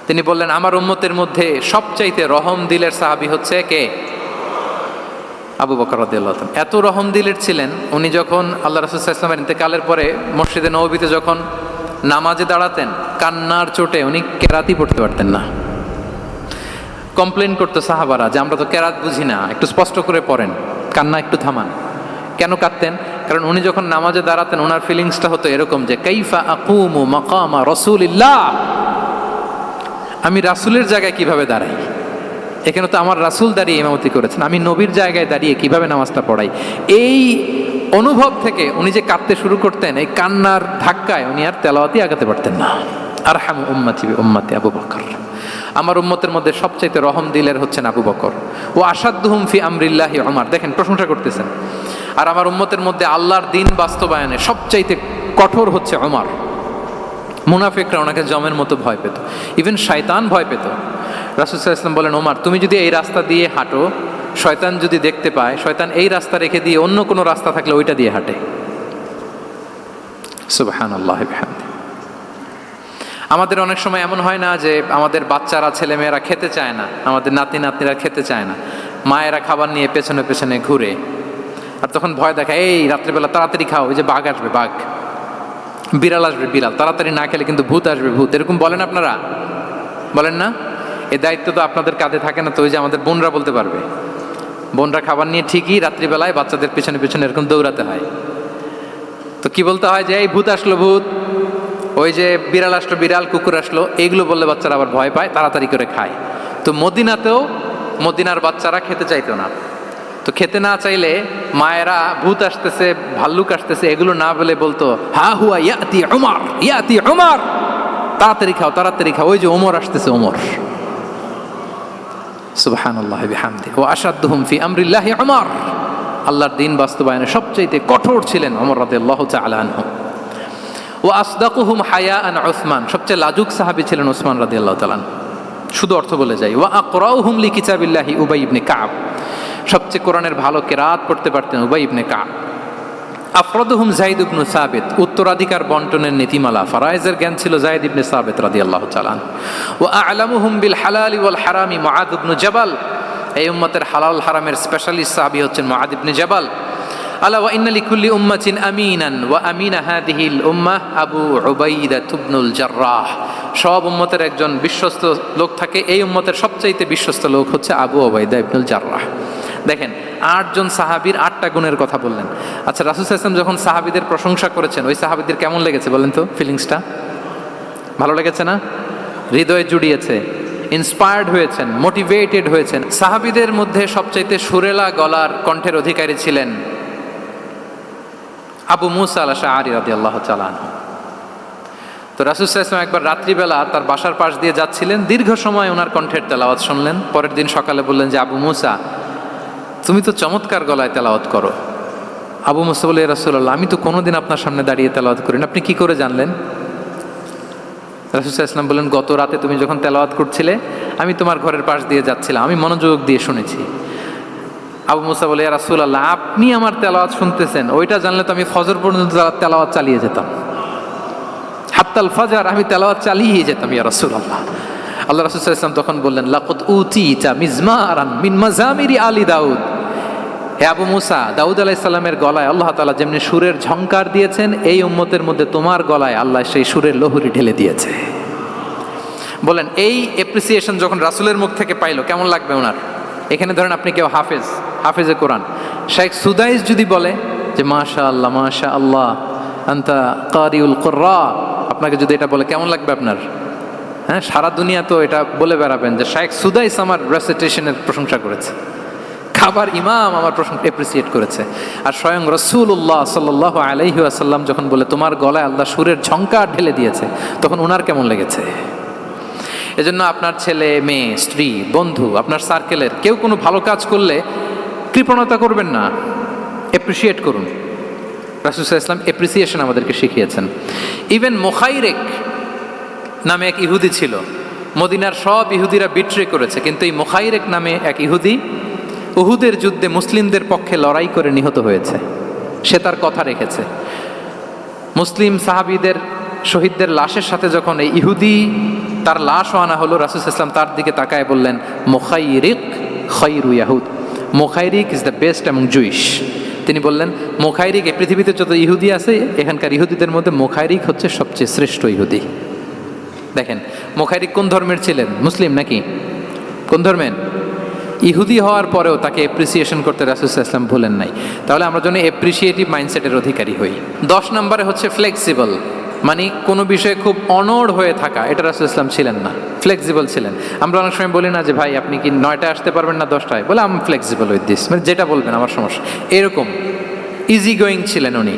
তিনি বললেন, আমার উম্মতের মধ্যে সবচাইতে রহম দিলের সাহাবী হচ্ছে কে? আবু বকর রাদিয়াল্লাহু তাআলা। এত রহম দিলের ছিলেন, উনি যখন আল্লাহ রাসূল সাল্লাল্লাহু আলাইহি ওয়াসাল্লামের ইন্তেকালের পরে মসজিদে নববীতে যখন নামাজে দাঁড়াতেন, কান্নার চোটে উনি কেরাতই পড়তে পারতেন না। কমপ্লেন করতো সাহাবারা যে, আমরা তো কেরাত বুঝি না, একটু স্পষ্ট করে পড়েন, কান্না একটু থামান। কেন কাঁদতেন? কারণ উনি যখন নামাজে দাঁড়াতেন ওনার ফিলিংসটা হতো এরকম যে, কাইফা আকুমু মাকামা রাসূলিল্লাহ, আমি রাসূলের জায়গায় কিভাবে দাঁড়াই? এখানে তো আমার রাসূল দাঁড়িয়ে ইমামতি করেছেন, আমি নবীর জায়গায় দাঁড়িয়ে কিভাবে নামাজটা পড়াই? এই অনুভব থেকে উনি যে কাঁদতে শুরু করতেন, এই কান্নার ধাক্কায় উনি আর তেলাওয়াতই আগাতে পারতেন না। আরহামু উম্মতি বি উম্মতি আবু বকর। আমার উম্মতের মধ্যে সবচাইতে রহম দিলের হচ্ছেন আবু বকর। ও আসাদ্দুহুম ফি আমরিল্লাহি ওমর। দেখেন প্রশংসা করতেছেন। আর আমার উম্মতের মধ্যে আল্লাহর দিন বাস্তবায়নে সবচাইতে কঠোর হচ্ছে ওমর। মুনাফিকরা ওনাকে জমের মতো ভয় পেত, ইভেন শয়তান ভয় পেত। রাসূল সাল্লাল্লাহু আলাইহি ওয়াসাল্লাম বলেন, ওমর তুমি যদি এই রাস্তা দিয়ে হাঁটো, শয়তান যদি দেখতে পায়, শয়তান এই রাস্তা রেখে দিয়ে অন্য কোনো রাস্তা থাকলে ওইটা দিয়ে হাঁটে। সুবহানাল্লাহি ওয়া বিহামদিহি। আমাদের অনেক সময় এমন হয় না যে আমাদের বাচ্চারা, ছেলেমেয়েরা খেতে চায় না, আমাদের নাতি নাতনিরা খেতে চায় না, মায়েরা খাবার নিয়ে পেছনে পেছনে ঘুরে, আর তখন ভয় দেখায়, এই রাত্রিবেলা তাড়াতাড়ি খাও, ওই যে বাঘ আসবে, বাঘ। বিড়াল আসবে বিড়াল, তাড়াতাড়ি না খেলে কিন্তু ভূত আসবে ভূত, এরকম বলেন আপনারা? বলেন না? এই দায়িত্ব তো আপনাদের কাঁধে থাকে না? তো ওই যে আমাদের বোনরা বলতে পারবে, বোনরা খাবার নিয়ে ঠিকই রাত্রিবেলায় বাচ্চাদের পিছনে পিছনে এরকম দৌড়াতে হয়। তো কি বলতে হয় যে এই ভূত আসলো ভূত, ওই যে বিড়াল আসলো বিড়াল, কুকুর আসলো, এইগুলো বললে বাচ্চারা আবার ভয় পায়, তাড়াতাড়ি করে খায়। তো মদিনাতেও মদিনার বাচ্চারা খেতে চাইতো না। তো খেতে না চাইলে মায়েরা ভূত আসতেছে ভাল্লুক আসতেছে এগুলো না বলে বলতো হা হুয়া ইয়াতি উমর, ইয়াতি উমর, তাড়াতাড়ি খাও তাড়াতাড়ি খাও, ওই যে ওমর আসতেছে ওমর। সুবহানাল্লাহি বিহামদিহি ওয়া আশাদ্দুহুম ফি আমরিল্লাহি উমর। আল্লাহর দ্বীন বাস্তবায়নে সবচেয়ে কঠোর ছিলেন ওমর রাদিয়াল্লাহু তাআলা আনহু। ওয়া আসদাকুহুম হায়াআন উসমান, সবচেয়ে লাজুক সাহাবী ছিলেন উসমান রাদিয়াল্লাহু তাআলা। শুধু অর্থ বলে যাই। ওয়া আকরাউহুম লিকিতাবিল্লাহি উবাই ইবনে কাব, সবচেয়ে কোরআনের ভালো কেরাত পড়তে পারতেন উবাই ইবনে কাব। আফরাদুহুম যায়েদ ইবনে সাবিত, উত্তরাধিকার বন্টনের নীতিমালা ফারায়েজের জ্ঞান ছিল যায়েদ ইবনে সাবিত রাদিয়াল্লাহু তাআলা। ওয়া আ'লামুহুম বিল হালালি ওয়াল হারামি মুআদ ইবনে জাবাল, এই উম্মতের হালাল হারামের স্পেশালিস্ট সাহাবী হচ্ছেন মুআদ ইবনে জাবাল। আলা ওয়া ইন্না লিকুল্লি উম্মাতিন আমিনান ওয়া আমিনা হাদিহিল উম্মাহ আবু উবাইদা ইবনুল জাররাহ, সব উম্মতের একজন বিশ্বস্ত লোক থাকে, এই উম্মতের সবচাইতে বিশ্বস্ত লোক হচ্ছে আবু উবাইদা ইবনুল জাররাহ। দেখেন 8 জন সাহাবীর 8টা গুণের কথা বললেন। আচ্ছা, রাসূল সাল্লাল্লাহু আলাইহি ওয়াসাল্লাম যখন সাহাবীদের প্রশংসা করেছেন, ওই সাহাবীদের কেমন লেগেছে বলেন তো? ফিলিংসটা ভালো লেগেছে না? হৃদয়ে জুড়িয়েছে, ইন্সপায়ার্ড হয়েছেন, মোটিভেটেড হয়েছেন। সাহাবীদের মধ্যে সবচাইতে সুরেলা গলার কণ্ঠের অধিকারী ছিলেন আবু মুসা আল-আশআরী রাদিয়াল্লাহু তাআলা আনহু। তো রাসূল সাল্লাল্লাহু আলাইহি ওয়াসাল্লাম একবার রাত্রিবেলা তার বাসার পাশ দিয়ে যাচ্ছিলেন, দীর্ঘ সময় ওনার কণ্ঠের তেলাওয়াত শুনলেন। পরের দিন সকালে বললেন যে আবু মুসা, তুমি তো চমৎকার গলায় তেলাওয়াত করো। আবু মুসা বলে, ইয়া রাসূলুল্লাহ, আমি তো কোনোদিন আপনার সামনে দাঁড়িয়ে তেলাওয়াত করি না, আপনি কি করে জানলেন? রাসূল সাল্লাল্লাহু আলাইহি ওয়াসাল্লাম বললেন, গত রাতে তুমি যখন তেলাওয়াত করছিলে আমি তোমার ঘরের পাশ দিয়ে যাচ্ছিলাম, আমি মনোযোগ দিয়ে শুনেছি। আবু মুসা বলে, ইয়া রাসূলুল্লাহ, আপনি আমার তেলাওয়াত শুনতেছেন, ওইটা জানলে তো আমি ফজর পর্যন্ত তেলাওয়াত চালিয়ে যেতাম, হাত্তাল ফাজর আমি তেলাওয়াত চালিয়ে যেতাম ইয়া রাসূলুল্লাহ। আল্লাহ রাসূল সাল্লাল্লাহু আলাইহি ওয়াসাল্লাম তখন বললেন, লাকাদ উতিতা মিজমারান মিন মাজামিরি আলি দাউদ, হে আবু মুসা, দাউদ আলাইহিস সালামের গলায় আল্লাহ তাআলা যেমনি সুরের ঝংকার দিয়েছেন, এই উম্মতের মধ্যে তোমার গলায় আল্লাহ সেই সুরের লহরী ঢেলে দিয়েছে। বলেন এই অ্যাপ্রিসিয়েশন যখন রাসূলের মুখ থেকে পাইলো কেমন লাগবে ওনার? এখানে ধরেন আপনি কেউ হাফেজে কোরআন শেখ সুদাইস যদি বলে যে মাশাআল্লাহ মাশাআল্লাহ আনতা কারিউল কুররা, আপনাকে যদি এটা বলে কেমন লাগবে আপনার? হ্যাঁ, সারা দুনিয়া তো এটা বলে বেড়াবেন যে শেখ সুদাইস আমার রেসিটেশনের প্রশংসা করেছে, খাবার ইমাম আমার প্রশংসা অ্যাপ্রিসিয়েট করেছে। আর স্বয়ং রাসূলুল্লাহ সাল্লাল্লাহু আলাইহি ওয়াসাল্লাম যখন বলে তোমার গলায় আল্লাহ সুরের ঝংকার ঢেলে দিয়েছে, তখন ওনার কেমন লেগেছে? এজন্য আপনার ছেলে মেয়ে স্ত্রী বন্ধু আপনার সার্কেলের কেউ কোনো ভালো কাজ করলে কৃপণতা করবেন না, অ্যাপ্রিসিয়েট করুন। রাসূল সাল্লাল্লাহু আলাইহি ওয়াসাল্লাম অ্যাপ্রিসিয়েশন আমাদেরকে শিখিয়েছেন। ইভেন মুখাইরেক নামে এক ইহুদি ছিল, মদিনার সব ইহুদিরা বিট্রে করেছে, কিন্তু এই মুখাইরেক নামে এক ইহুদি উহুদের যুদ্ধে মুসলিমদের পক্ষে লড়াই করে নিহত হয়েছে। সে তার কথা রেখেছে। মুসলিম সাহাবীদের শহীদদের লাশের সাথে যখন এই ইহুদি তার লাশও আনা হলো, রাসূল সাল্লাল্লাহু আলাইহি ওয়াসাল্লাম তার দিকে তাকায় বললেন, মুখাইরিক খায়রু ইয়াহুদ, Mukhairiq is the best among Jewish. তিনি বললেন মুখাইরিক, এই পৃথিবীতে যত ইহুদি আছে এখানকার ইহুদিদের মধ্যে মুখাইরিক হচ্ছে সবচেয়ে শ্রেষ্ঠ ইহুদি। দেখেন মুখাইরিক কোন ধর্মের ছিলেন? মুসলিম নাকি কোন ধর্মের? ইহুদি হওয়ার পরেও তাকে অ্যাপ্রিসিয়েশন করতে রাসূল সাল্লাল্লাহু আলাইহি ওয়াসাল্লাম ভুলেন নাই। তাহলে আমরা যেন অ্যাপ্রিসিয়েটিভ মাইন্ডসেটের অধিকারী হই। 10 নম্বরে হচ্ছে ফ্লেক্সিবল, মানে কোনো বিষয়ে খুব অনড় হয়ে থাকা, এটা রাসূল সাল্লাল্লাহু আলাইহি ওয়াসাল্লাম ছিলেন না, ফ্লেক্সিবল ছিলেন। আমরা অনেক সময় বলি না যে ভাই আপনি কি 9টায় আসতে পারবেন না 10টায়? বলে আম ফ্লেক্সিবল উইথ দিস, মানে যেটা বলবেন আমার সমস্যা, এরকম ইজি গোয়িং ছিলেন উনি,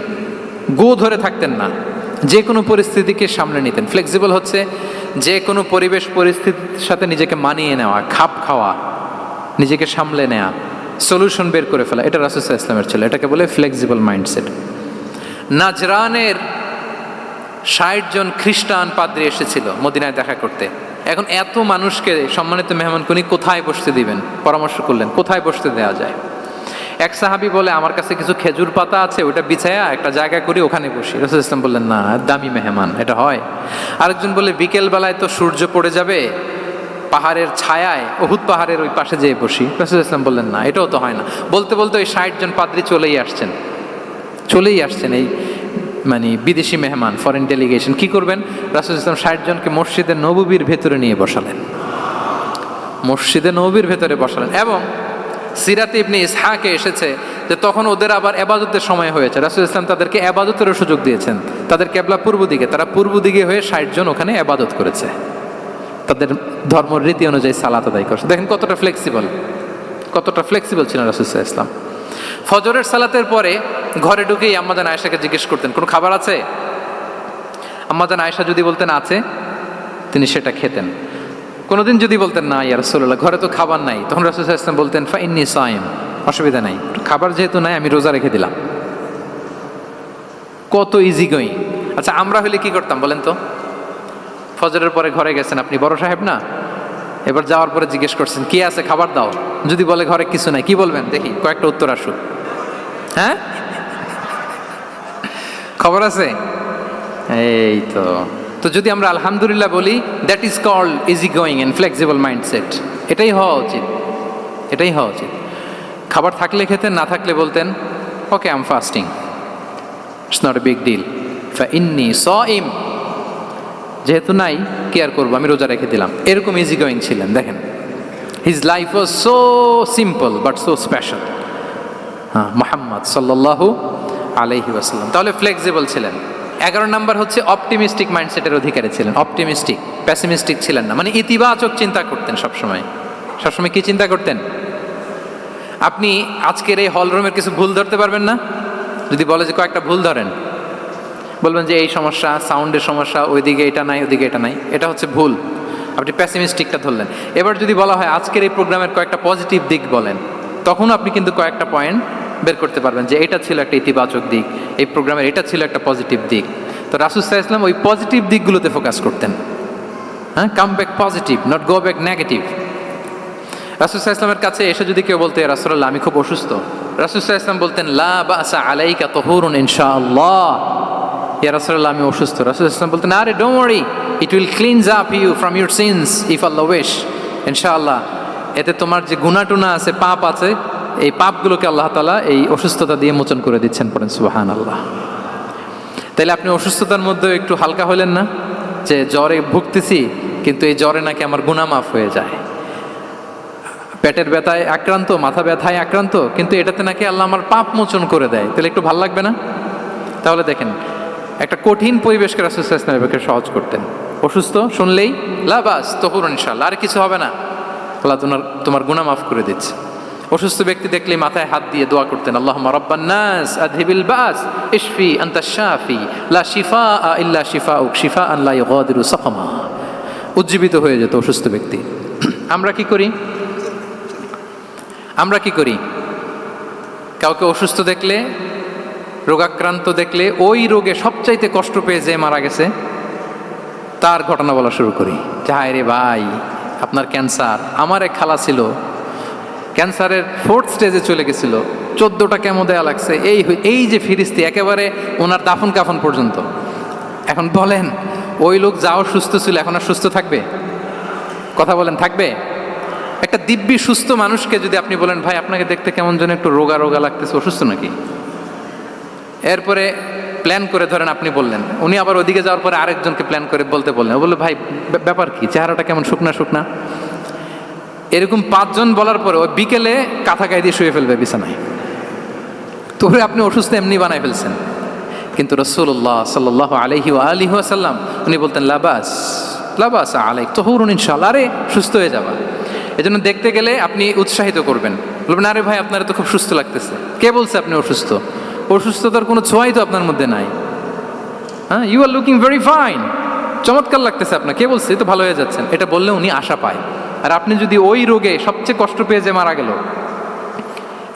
গো ধরে থাকতেন না, যে কোনো পরিস্থিতিকে সামনে নিতেন। ফ্লেক্সিবল হচ্ছে যে কোনো পরিবেশ পরিস্থিতির সাথে নিজেকে মানিয়ে নেওয়া, খাপ খাওয়া, নিজেকে সামলে নেওয়া, সলিউশন বের করে ফেলা, এটা রাসূল সাল্লাল্লাহু আলাইহি ওয়াসাল্লামের ছিল, এটাকে বলে ফ্লেক্সিবল মাইন্ডসেট। নাজরানের 60 জন খ্রিস্টান পাদ্রী এসেছিল মদিনায় দেখা করতে। এখন এত মানুষকে সম্মানিত মেহমান উনি কোথায় বসতে দিবেন? পরামর্শ করলেন কোথায় বসতে দেওয়া যায়। এক সাহাবী বলে আমার কাছে কিছু খেজুর পাতা আছে, ওটা বিছায়া একটা জায়গা করি ওখানে বসি। রাসূল সাল্লাল্লাহু আলাইহি ওয়াসাল্লাম বললেন না, দামি মেহমান, এটা হয়। আরেকজন বলে বিকেল বেলায় তো সূর্য পড়ে যাবে, পাহাড়ের ছায়ায় উহুদ পাহাড়ের ওই পাশে যেয়ে বসি। রাসূল সাল্লাল্লাহু আলাইহি ওয়াসাল্লাম বললেন না, এটাও তো হয় না। বলতে বলতে ওই 60 জন পাদ্রী চলেই আসছেন এই মানে বিদেশি মেহমান, ফরেন ডেলিগেশন, কি করবেন? রাসূল ইসলাম 60 জনকে মসজিদে নববীর ভেতরে নিয়ে বসালেন, মসজিদে নববীর ভেতরে বসালেন। এবং সিরাতে ইবনে ইসহাকে এসেছে যে তখন ওদের আবার এবাদতের সময় হয়েছে, রাসূল ইসলাম তাদেরকে এবাদতেরও সুযোগ দিয়েছেন। তাদের কেবলা পূর্ব দিকে, তারা পূর্ব দিকে হয়ে 60 জন ওখানে এবাদত করেছে, তাদের ধর্ম রীতি অনুযায়ী সালাত আদায় করছে। দেখেন কতটা ফ্লেক্সিবল, কতটা ফ্লেক্সিবল ছিলেন রাসূল সাল্লাল্লাহু আলাইহি ওয়াসাল্লাম। ফজরের সালাতের পরে ঘরে ঢুকেই আম্মাজান আয়েশাকে জিজ্ঞেস করতেন, কোনো খাবার আছে? আম্মাজান আয়েশা যদি বলতেন আছে, তিনি সেটা খেতেন। কোনোদিন যদি বলতেন না ইয়া রাসূলুল্লাহ, ঘরে তো খাবার নাই, তখন রাসূল সাল্লাল্লাহু আলাইহি ওয়াসাল্লাম বলতেন ফা ইন্নী সাইম, অসুবিধা নাই, খাবার যেহেতু নাই আমি রোজা রেখে দিলাম। কত ইজি গোয়িং। আচ্ছা আমরা হলে কি করতাম বলেন তো? ফজরের পরে ঘরে গেছেন, আপনি বড় সাহেব না, এবার যাওয়ার পরে জিজ্ঞেস করছেন কি আছে খাবার দাও, যদি বলে ঘরে কিছু নাই, কি বলবেন দেখি? কয়েকটা উত্তর আসুক। হ্যাঁ, খবর আছে? এই তো। তো যদি আমরা আলহামদুলিল্লাহ বলি, that is called easy going and flexible mindset. এটাই হওয়া উচিত, এটাই হওয়া উচিত। খাবার থাকলে খেতেন, না থাকলে বলতেন okay I am fasting, it's not a big deal, ফা ইন্নী সাইম, যেহেতু নাই কি আর করবো, আমি রোজা রেখে দিলাম। এরকম ইজি গোয়িং ছিলেন। দেখেন his life was so simple but so special. হ্যাঁ, মুহাম্মদ সাল্লাল্লাহু আলাইহি ওয়াসাল্লাম তাহলে ফ্লেক্সিবল ছিলেন। 11 নাম্বার হচ্ছে অপটিমিস্টিক মাইন্ডসেটের অধিকারী ছিলেন। অপটিমিস্টিক, প্যাসিমিস্টিক ছিলেন না, মানে ইতিবাচক চিন্তা করতেন সবসময়। সবসময় কি চিন্তা করতেন? আপনি আজকের এই হলরুমের কিছু ভুল ধরতে পারবেন না? যদি বলে যে কয়েকটা ভুল ধরেন, বলবেন যে এই সমস্যা, সাউন্ডের সমস্যা, ওইদিকে এটা নাই, ওইদিকে এটা নাই, এটা হচ্ছে ভুল। আপনি প্যাসিমিস্টিকটা ধরলেন। এবার যদি বলা হয় আজকের এই প্রোগ্রামের কয়েকটা পজিটিভ দিক বলেন, তখন আপনি কিন্তু কয়েকটা পয়েন্ট বের করতে পারবেন যে এটা ছিল একটা ইতিবাচক দিক, এই প্রোগ্রামের এটা ছিল একটা পজিটিভ দিক। তো রাসূল সাল্লাল্লাহু আলাইহি ওয়াসাল্লাম ওই পজিটিভ দিকগুলোতে ফোকাস করতেন। হ্যাঁ, come back positive, not go back negative. রাসূল সাল্লাল্লাহু আলাইহি ওয়াসাল্লামের কাছে এসে যদি কেউ বলতে ইয়া রাসূলুল্লাহ আমি খুব অসুস্থ, রাসূল সাল্লাল্লাহু আলাইহি ওয়াসাল্লাম বলতেন লা বাসা আলাইকা তুহুরুন ইনশাআল্লাহ। ইয়া রাসূলুল্লাহ আমি অসুস্থ, রাসূল সাল্লাল্লাহু আলাইহি ওয়াসাল্লাম বলতেন আরে don't worry, it will cleanse up you from your sins if Allah wish, ইনশাআল্লাহ এতে তোমার যে গুনাহ টুনা আছে, পাপ আছে, এই পাপগুলোকে আল্লাহ তাআলা এই অসুস্থতা দিয়ে মোচন করে দিচ্ছেন। পড়েন সুবহানাল্লাহ। তাইলে আপনি অসুস্থতার মধ্যে একটু হালকা হলেন না, যে জ্বরে ভুগতেছি কিন্তু এই জ্বরে নাকি আমার গুনাহ মাফ হয়ে যায়। পেটের ব্যথায় আক্রান্ত, মাথা ব্যথায় আক্রান্ত, কিন্তু এটাতে নাকি আল্লাহ আমার পাপ মোচন করে দেয়, তাহলে একটু ভালো লাগবে না? তাহলে দেখেন একটা কঠিন পরিবেশকে রাসূল সাল্লাল্লাহু আলাইহি ওয়াসাল্লাম সহজ করতেন। অসুস্থ শুনলেই লা বাস তুহুরুন ইনশাআল্লাহ, আর কিছু হবে না, আল্লাহ তোমার গুনাহ মাফ করে দিচ্ছে। অসুস্থ ব্যক্তি দেখলেই মাথায় হাত দিয়ে দোয়া করতেন আল্লাহুম্মা রাব্বান নাস আযহিবিল বাস ইশফি আনতাশ শাফি লা শিফাআ ইল্লা শিফাউক শিফাআন লা ইউগাদিরু সাকামা। উজ্জীবিত হয়ে যেত অসুস্থ ব্যক্তি। আমরা কি করি? আমরা কি করি? কাউকে অসুস্থ দেখলে, রোগাক্রান্ত দেখলে, ওই রোগে সবচাইতে কষ্ট পেয়ে যে মারা গেছে তার ঘটনা বলা শুরু করি। হায় রে ভাই, আপনার ক্যান্সার, আমার এক খালা ছিল ক্যান্সারের 4th স্টেজে চলে গেছিল, 14টা কেমো দেয়া লাগছে, এই যে ফিরিস্তি একেবারে ওনার দাফন কাফন পর্যন্ত। এখন বলেন ওই লোক যাও সুস্থ ছিল, এখন আর সুস্থ থাকবে? কথা বলেন, থাকবে? একটা দিব্যি সুস্থ মানুষকে যদি আপনি বলেন ভাই আপনাকে দেখতে কেমন যেন একটু রোগা রোগা লাগতেছে, অসুস্থ নাকি? এরপরে প্ল্যান করে ধরেন আপনি বললেন, উনি আবার ওদিকে যাওয়ার পরে আরেকজনকে প্ল্যান করে বলতে বললেন, ও বললো ভাই ব্যাপার কি, চেহারাটা কেমন শুকনা শুকনা। এরকম 5 জন বলার পরে ওই বিকেলে কাঁথা গায়ে দিয়ে শুয়ে ফেলবে বিছানায়। তোরে আপনি অসুস্থ এমনি বানায় ফেলছেন। কিন্তু রাসূলুল্লাহ সাল্লাল্লাহু আলাইহি ওয়া আলিহি ওয়াসাল্লাম উনি বলতেন লাবাস লাবাস আলাইক তুহুরুন ইনশাআল্লাহ, আরে সুস্থ হয়ে যাবা। এজন্য দেখতে গেলে আপনি উৎসাহিত করবেন, বলবেন আরে ভাই আপনার তো খুব সুস্থ লাগতেছে। কে বলছে আপনি অসুস্থ? অসুস্থতার কোনো ছোঁয়াই তো আপনার মধ্যে নাই। হ্যাঁ, you are looking very fine, চমৎকার লাগতেছে আপনার, কে বলছে? তো ভালো হয়ে যাচ্ছেন। এটা বললে উনি আশা পায়। আর আপনি যদি ওই রোগে সবচেয়ে কষ্ট পেয়ে যে মারা গেল,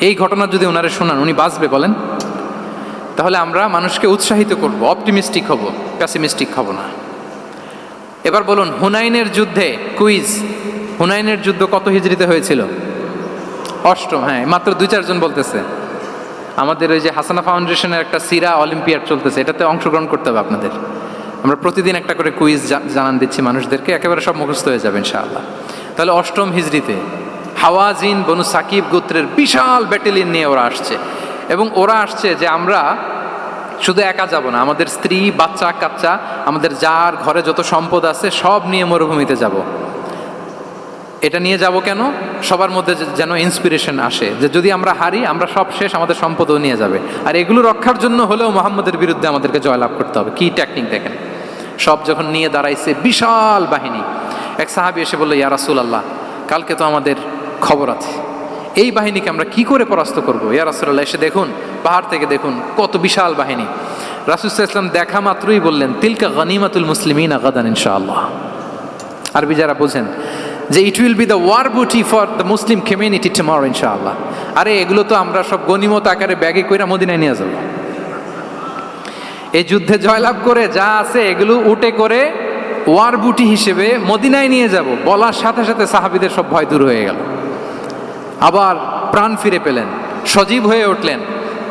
এই ঘটনা যদি ওনারে শোনান, উনি বাঁচবে বলেন? তাহলে আমরা মানুষকে উৎসাহিত করব, অপটিমিস্টিক হব, প্যাসিমিস্টিক হব না। এবার বলুন হুনাইনের যুদ্ধে, কুইজ, হুনাইনের যুদ্ধ কত হিজরিতে হয়েছিল? 8ম। হ্যাঁ, মাত্র 2-4 জন বলতেছে। আমাদের ওই যে হাসানা ফাউন্ডেশনের একটা সিরা অলিম্পিয়াড চলতেছে, এটাতে অংশগ্রহণ করতে হবে আপনাদের। আমরা প্রতিদিন একটা করে কুইজ জানান দিচ্ছি মানুষদেরকে, একেবারে সব মুখস্থ হয়ে যাবে ইনশাআল্লাহ। তাহলে 8ম হিজরিতে হাওয়াজিন বনু সাকিব গোত্রের বিশাল ব্যাটালিয়ন নিয়ে ওরা আসছে, এবং ওরা আসছে যে আমরা শুধু একা যাব না, আমাদের স্ত্রী, বাচ্চা কাচ্চা, আমাদের যার ঘরে যত সম্পদ আছে সব নিয়ে মরুভূমিতে যাব। এটা নিয়ে যাব কেন? সবার মধ্যে যেন ইন্সপিরেশন আসে যে যদি আমরা হারি, আমরা সব শেষ, আমাদের সম্পদও নিয়ে যাবে। আর এগুলো রক্ষার জন্য হলেও মুহাম্মদের বিরুদ্ধে আমাদেরকে জয়লাভ করতে হবে। কি টেকনিক দেখেন! সব যখন নিয়ে দাঁড়াইছে, বিশাল বাহিনী, এক সাহাবী এসে বলল, ইয়া রাসূলুল্লাহ, কালকে তো আমাদের খবর আছে, এই বাহিনীকে আমরা কি করে পরাস্ত করবো? ইয়া রাসূলুল্লাহ, এসে দেখুন, পাহাড় থেকে দেখুন কত বিশাল বাহিনী। রাসূল সাল্লাল্লাহু আলাইহি ওয়াসাল্লাম দেখা মাত্রই বললেন, তিলকা গনিমাতুল মুসলিমিনা গাদান ইনশাআল্লাহ। আরবি যারা বোঝেন যে it will be the war booty for the Muslim community tomorrow ইনশাআল্লাহ। আরে এগুলো তো আমরা সব গনিমত আকারে ব্যাগে কইরা মদিনায় নিয়ে যাব। এই যুদ্ধে জয়লাভ করে যা আছে এগুলো উটে করে ওয়ার বুটি হিসেবে মদিনায় নিয়ে যাব। বলার সাথে সাথে সাহাবীদের সব ভয় দূর হয়ে গেল, আবার প্রাণ ফিরে পেলেন, সজীব হয়ে উঠলেন,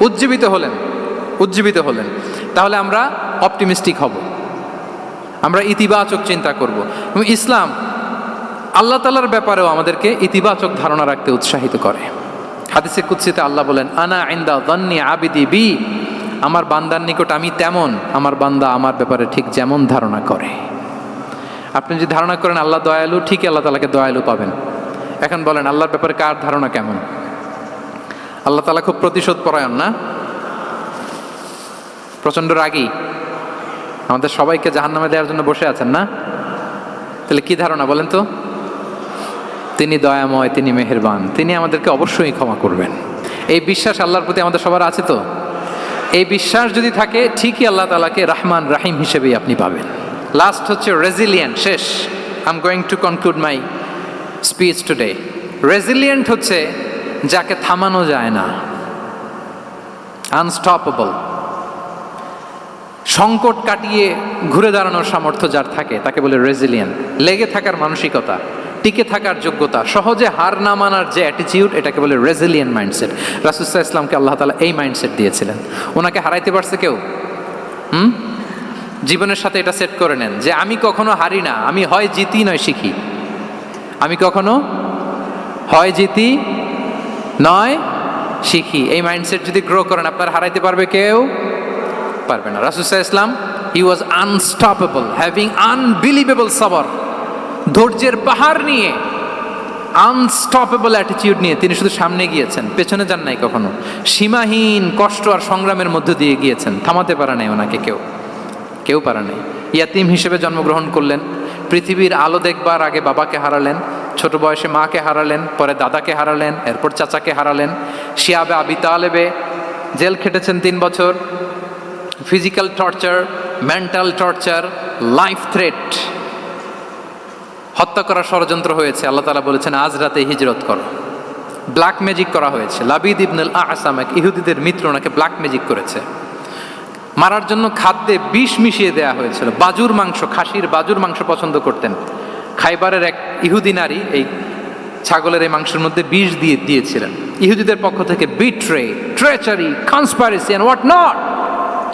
উজ্জীবিত হলেন। তাহলে আমরা অপটিমিস্টিক হব, আমরা ইতিবাচক চিন্তা করব। এবং ইসলাম আল্লাহ তাআলার ব্যাপারেও আমাদেরকে ইতিবাচক ধারণা রাখতে উৎসাহিত করে। হাদিসে কুদসিতে আল্লাহ বলেন, আনা ইনদা যান্নি আবিদি বি, আমার বান্দার নিকট আমি তেমন, আমার বান্দা আমার ব্যাপারে ঠিক যেমন ধারণা করে। আপনি যদি ধারণা করেন আল্লাহ দয়ালু, ঠিকই আল্লাহ তাআলাকে দয়ালু পাবেন। এখন বলেন, আল্লাহর ব্যাপারে কার ধারণা কেমন? আল্লাহ তাআলা খুব প্রতিশোধ পরায়ণ না? প্রচন্ড রাগী, আমাদের সবাইকে জাহান্নামে দেওয়ার জন্য বসে আছেন না? তাহলে কি ধারণা বলেন তো? তিনি দয়াময়, তিনি মেহেরবান, তিনি আমাদেরকে অবশ্যই ক্ষমা করবেন। এই বিশ্বাস আল্লাহর প্রতি আমাদের সবার আছে তো? এই বিশ্বাস যদি থাকে, ঠিকই আল্লাহ তাআলাকে রহমান রাহিম হিসেবেই আপনি পাবেন। লাস্ট হচ্ছে রেজিলিয়েন্ট। শেষ, I am going to conclude my speech today. Resilient হচ্ছে যাকে থামানো যায় না, আনস্টপেবল। সংকট কাটিয়ে ঘুরে দাঁড়ানোর সামর্থ্য যার থাকে তাকে বলে রেজিলিয়েন্ট। লেগে থাকার মানসিকতা, টিকে থাকার যোগ্যতা, সহজে হার না মানার যে অ্যাটিটিউড, এটাকে বলে রেজিলিয়েন্ট মাইন্ডসেট। রাসূল সাল্লাল্লাহু আলাইহি ওয়াসাল্লামকে আল্লাহ তাআলা এই মাইন্ডসেট দিয়েছিলেন। ওনাকে হারাইতে পারছে কেউ? জীবনের সাথে এটা সেট করে নেন যে আমি কখনো হারি না, আমি হয় জিতি নয় শিখি। আমি কখনো হয় জিতি নয় শিখি। এই মাইন্ডসেট যদি গ্রো করেন, আপনার হারাইতে পারবে কেউ? পারবে না। রাসূল সাল্লাল্লাহু আলাইহি ওয়াসাল্লাম, he was unstoppable, having unbelievable সবর। ধৈর্যের পাহাড় নিয়ে, আনস্টপেবল অ্যাটিটিউড নিয়ে তিনি শুধু সামনে গিয়েছেন, পেছনে যান নাই কখনো। সীমাহীন কষ্ট আর সংগ্রামের মধ্য দিয়ে গিয়েছেন, থামাতে পারে নাই ওনাকে কেউ পারে নাই। ইয়াতিম হিসেবে জন্মগ্রহণ করলেন, পৃথিবীর আলো দেখবার আগে বাবাকে হারালেন, ছোট বয়সে মাকে হারালেন, পরে দাদাকে হারালেন, এরপর চাচাকে হারালেন। শিয়াবে আবি তালেবে জেল খেটেছেন 3 বছর। Physical torture, mental torture, life threat, হত্যা করার ষড়যন্ত্র হয়েছে। আল্লাহ তাআলা বলেছেন আজ রাতে হিজরত করো। ব্ল্যাক ম্যাজিক করা হয়েছে। লাবিদ ইবনুল আ'সাম, এক ইহুদিদের মিত্র, ওনাকে ব্ল্যাক ম্যাজিক করেছে। মারার জন্য খাদ্যে বিষ মিশিয়ে দেওয়া হয়েছিল। বাজুর মাংস, খাসির বাজুর মাংস পছন্দ করতেন। খাইবারের এক ইহুদি নারী এই ছাগলের এই মাংসের মধ্যে বিষ দিয়েছিলেন। ইহুদিদের পক্ষ থেকে betray, treachery, conspiracy and what not,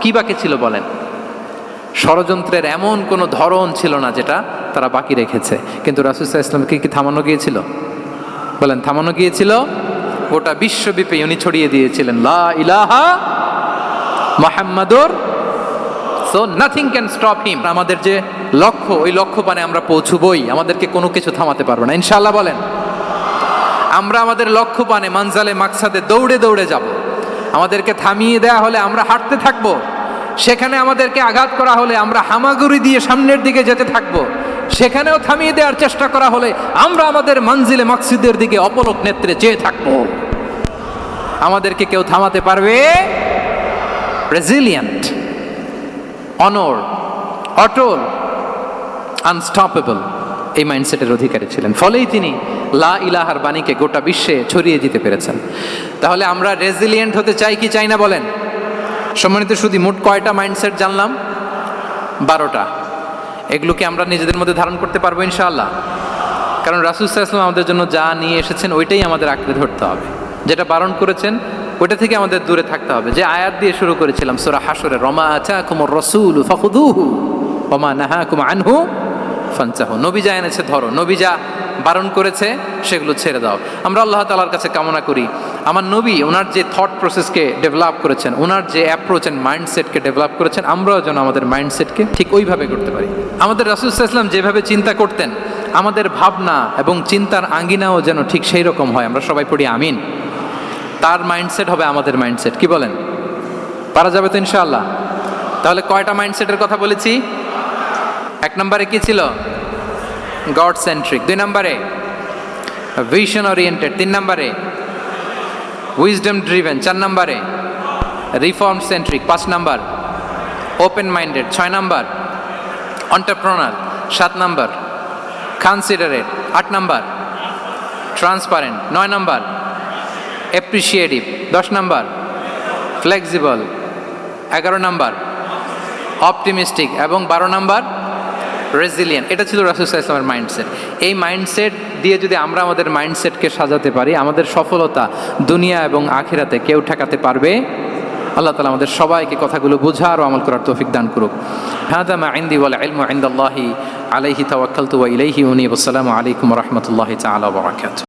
কি বাকি ছিল বলেন? ষড়যন্ত্রের এমন কোনো ধরন ছিল না যেটা তারা বাকি রেখেছে। কিন্তু রাসূল সাল্লাল্লাহু আলাইহি ওয়াসাল্লামকে কি থামানো গিয়েছিল? বলেন, থামানো গিয়েছিল? গোটা বিশ্বব্যাপী উনি ছড়িয়ে দিয়েছিলেন লা ইলাহা মুহাম্মাদুর, so nothing can stop him. আমাদের যে লক্ষ্য, ওই লক্ষ্য পানে আমরা পৌঁছবই, আমাদেরকে কোনো কিছু থামাতে পারবে না ইনশাআল্লাহ। বলেন, আমরা আমাদের লক্ষ্য পানে, মানজালে মাকসাদে দৌড়ে দৌড়ে যাব। আমাদেরকে থামিয়ে দেয়া হলে আমরা হাঁটতে থাকব, সেখানে আমাদেরকে আঘাত করা হলে আমরা হামাগুড়ি দিয়ে সামনের দিকে যেতে থাকব, সেখানেও থামিয়ে দেওয়ার চেষ্টা করা হলে আমরা আমাদের মঞ্জিলে মাকসুদের দিকে অপলক নেত্রে চেয়ে থাকব। আমাদেরকে কেউ থামাতে পারবে? রেজিলিয়েন্ট, অনর, অটল, আনস্টপেবল, এই মাইন্ডসেটের অধিকারী ছিলেন। ফলেই তিনি লা ইলাহার বাণীকে গোটা বিশ্বে ছড়িয়ে দিতে পেরেছেন। তাহলে আমরা রেজিলিয়েন্ট হতে চাই কি চাই না বলেন? সম্মানিত শুধু মোট কয়টা মাইন্ডসেট জানলাম? 12টা। এগুলোকে আমরা নিজেদের মধ্যে ধারণ করতে পারবো ইনশাআল্লাহ। কারণ রাসূল সাল্লাল্লাহু আলাইহি ওয়াসাল্লাম আমাদের জন্য যা নিয়ে এসেছেন ওইটাই আমাদের আঁকড়ে ধরতে হবে। যেটা বারণ করেছেন ওইটা থেকে আমাদের দূরে থাকতে হবে। যে আয়াত দিয়ে শুরু করেছিলাম সূরা হাশরে, ওমা আতাকুমুর রাসূলু ফাখুযুহু ওমা নাহাকুম আনহু ফানতাহু। নবী যা এনেছে ধরো, নবী যা বারণ করেছে সেগুলো ছেড়ে দাও। আমরা আল্লাহ তাআলার কাছে কামনা করি আমার নবী ওনার যে থট প্রসেসকে ডেভেলপ করেছেন, ওনার যে অ্যাপ্রোচ অ্যান্ড মাইন্ডসেটকে ডেভেলপ করেছেন, আমরাও যেন আমাদের মাইন্ডসেটকে ঠিক ওইভাবে করতে পারি। আমাদের রাসূল সাল্লাল্লাহু আলাইহি ওয়াসাল্লাম যেভাবে চিন্তা করতেন, আমাদের ভাবনা এবং চিন্তার আঙ্গিনাও যেন ঠিক সেই রকম হয়। আমরা সবাই পড়ি আমিন। তার মাইন্ডসেট হবে আমাদের মাইন্ডসেট, কি বলেন? পারা যাবে তো ইনশাআল্লাহ? তাহলে কয়টা মাইন্ডসেটের কথা বলেছি? 1 নম্বরে কি ছিল? God centric. 2 নম্বরে ভিশন ওরিয়েন্টেড। 3 নম্বরে উইজডম ড্রিভেন। 4 নম্বরে রিফর্ম সেন্ট্রিক। 5 নম্বর ওপেন মাইন্ডেড। 6 নম্বর এন্টারপ্রেনার। 7 নম্বর কনসিডারেট। 8 নম্বর ট্রান্সপারেন্ট। 9 নম্বর অ্যাপ্রিসিয়েটিভ। 10 নম্বর ফ্লেক্সিবল। 11 নম্বর অপটিমিস্টিক এবং 12 নম্বর রেজিলিয়েন্ট। এটা ছিল রাসূল সাল্লাল্লাহু আলাইহি ওয়াসাল্লামের মাইন্ডসেট। এই মাইন্ডসেট দিয়ে যদি আমরা আমাদের মাইন্ডসেটকে সাজাতে পারি, আমাদের সফলতা দুনিয়া এবং আখিরাতে কেউ ঠেকাতে পারবে। আল্লাহ তাআলা আমাদের সবাইকে কথাগুলো বোঝার ও আমল করার তৌফিক দান করুক। হাদা মা ইনদি ওয়াল ইলমু ইনদাল্লাহি আলাইহি তাওয়াক্কালতু ওয়া ইলাইহি উনীব। আসসালামু আলাইকুম ওয়া রাহমাতুল্লাহি তাআলা ওয়া বারাকাতুহু।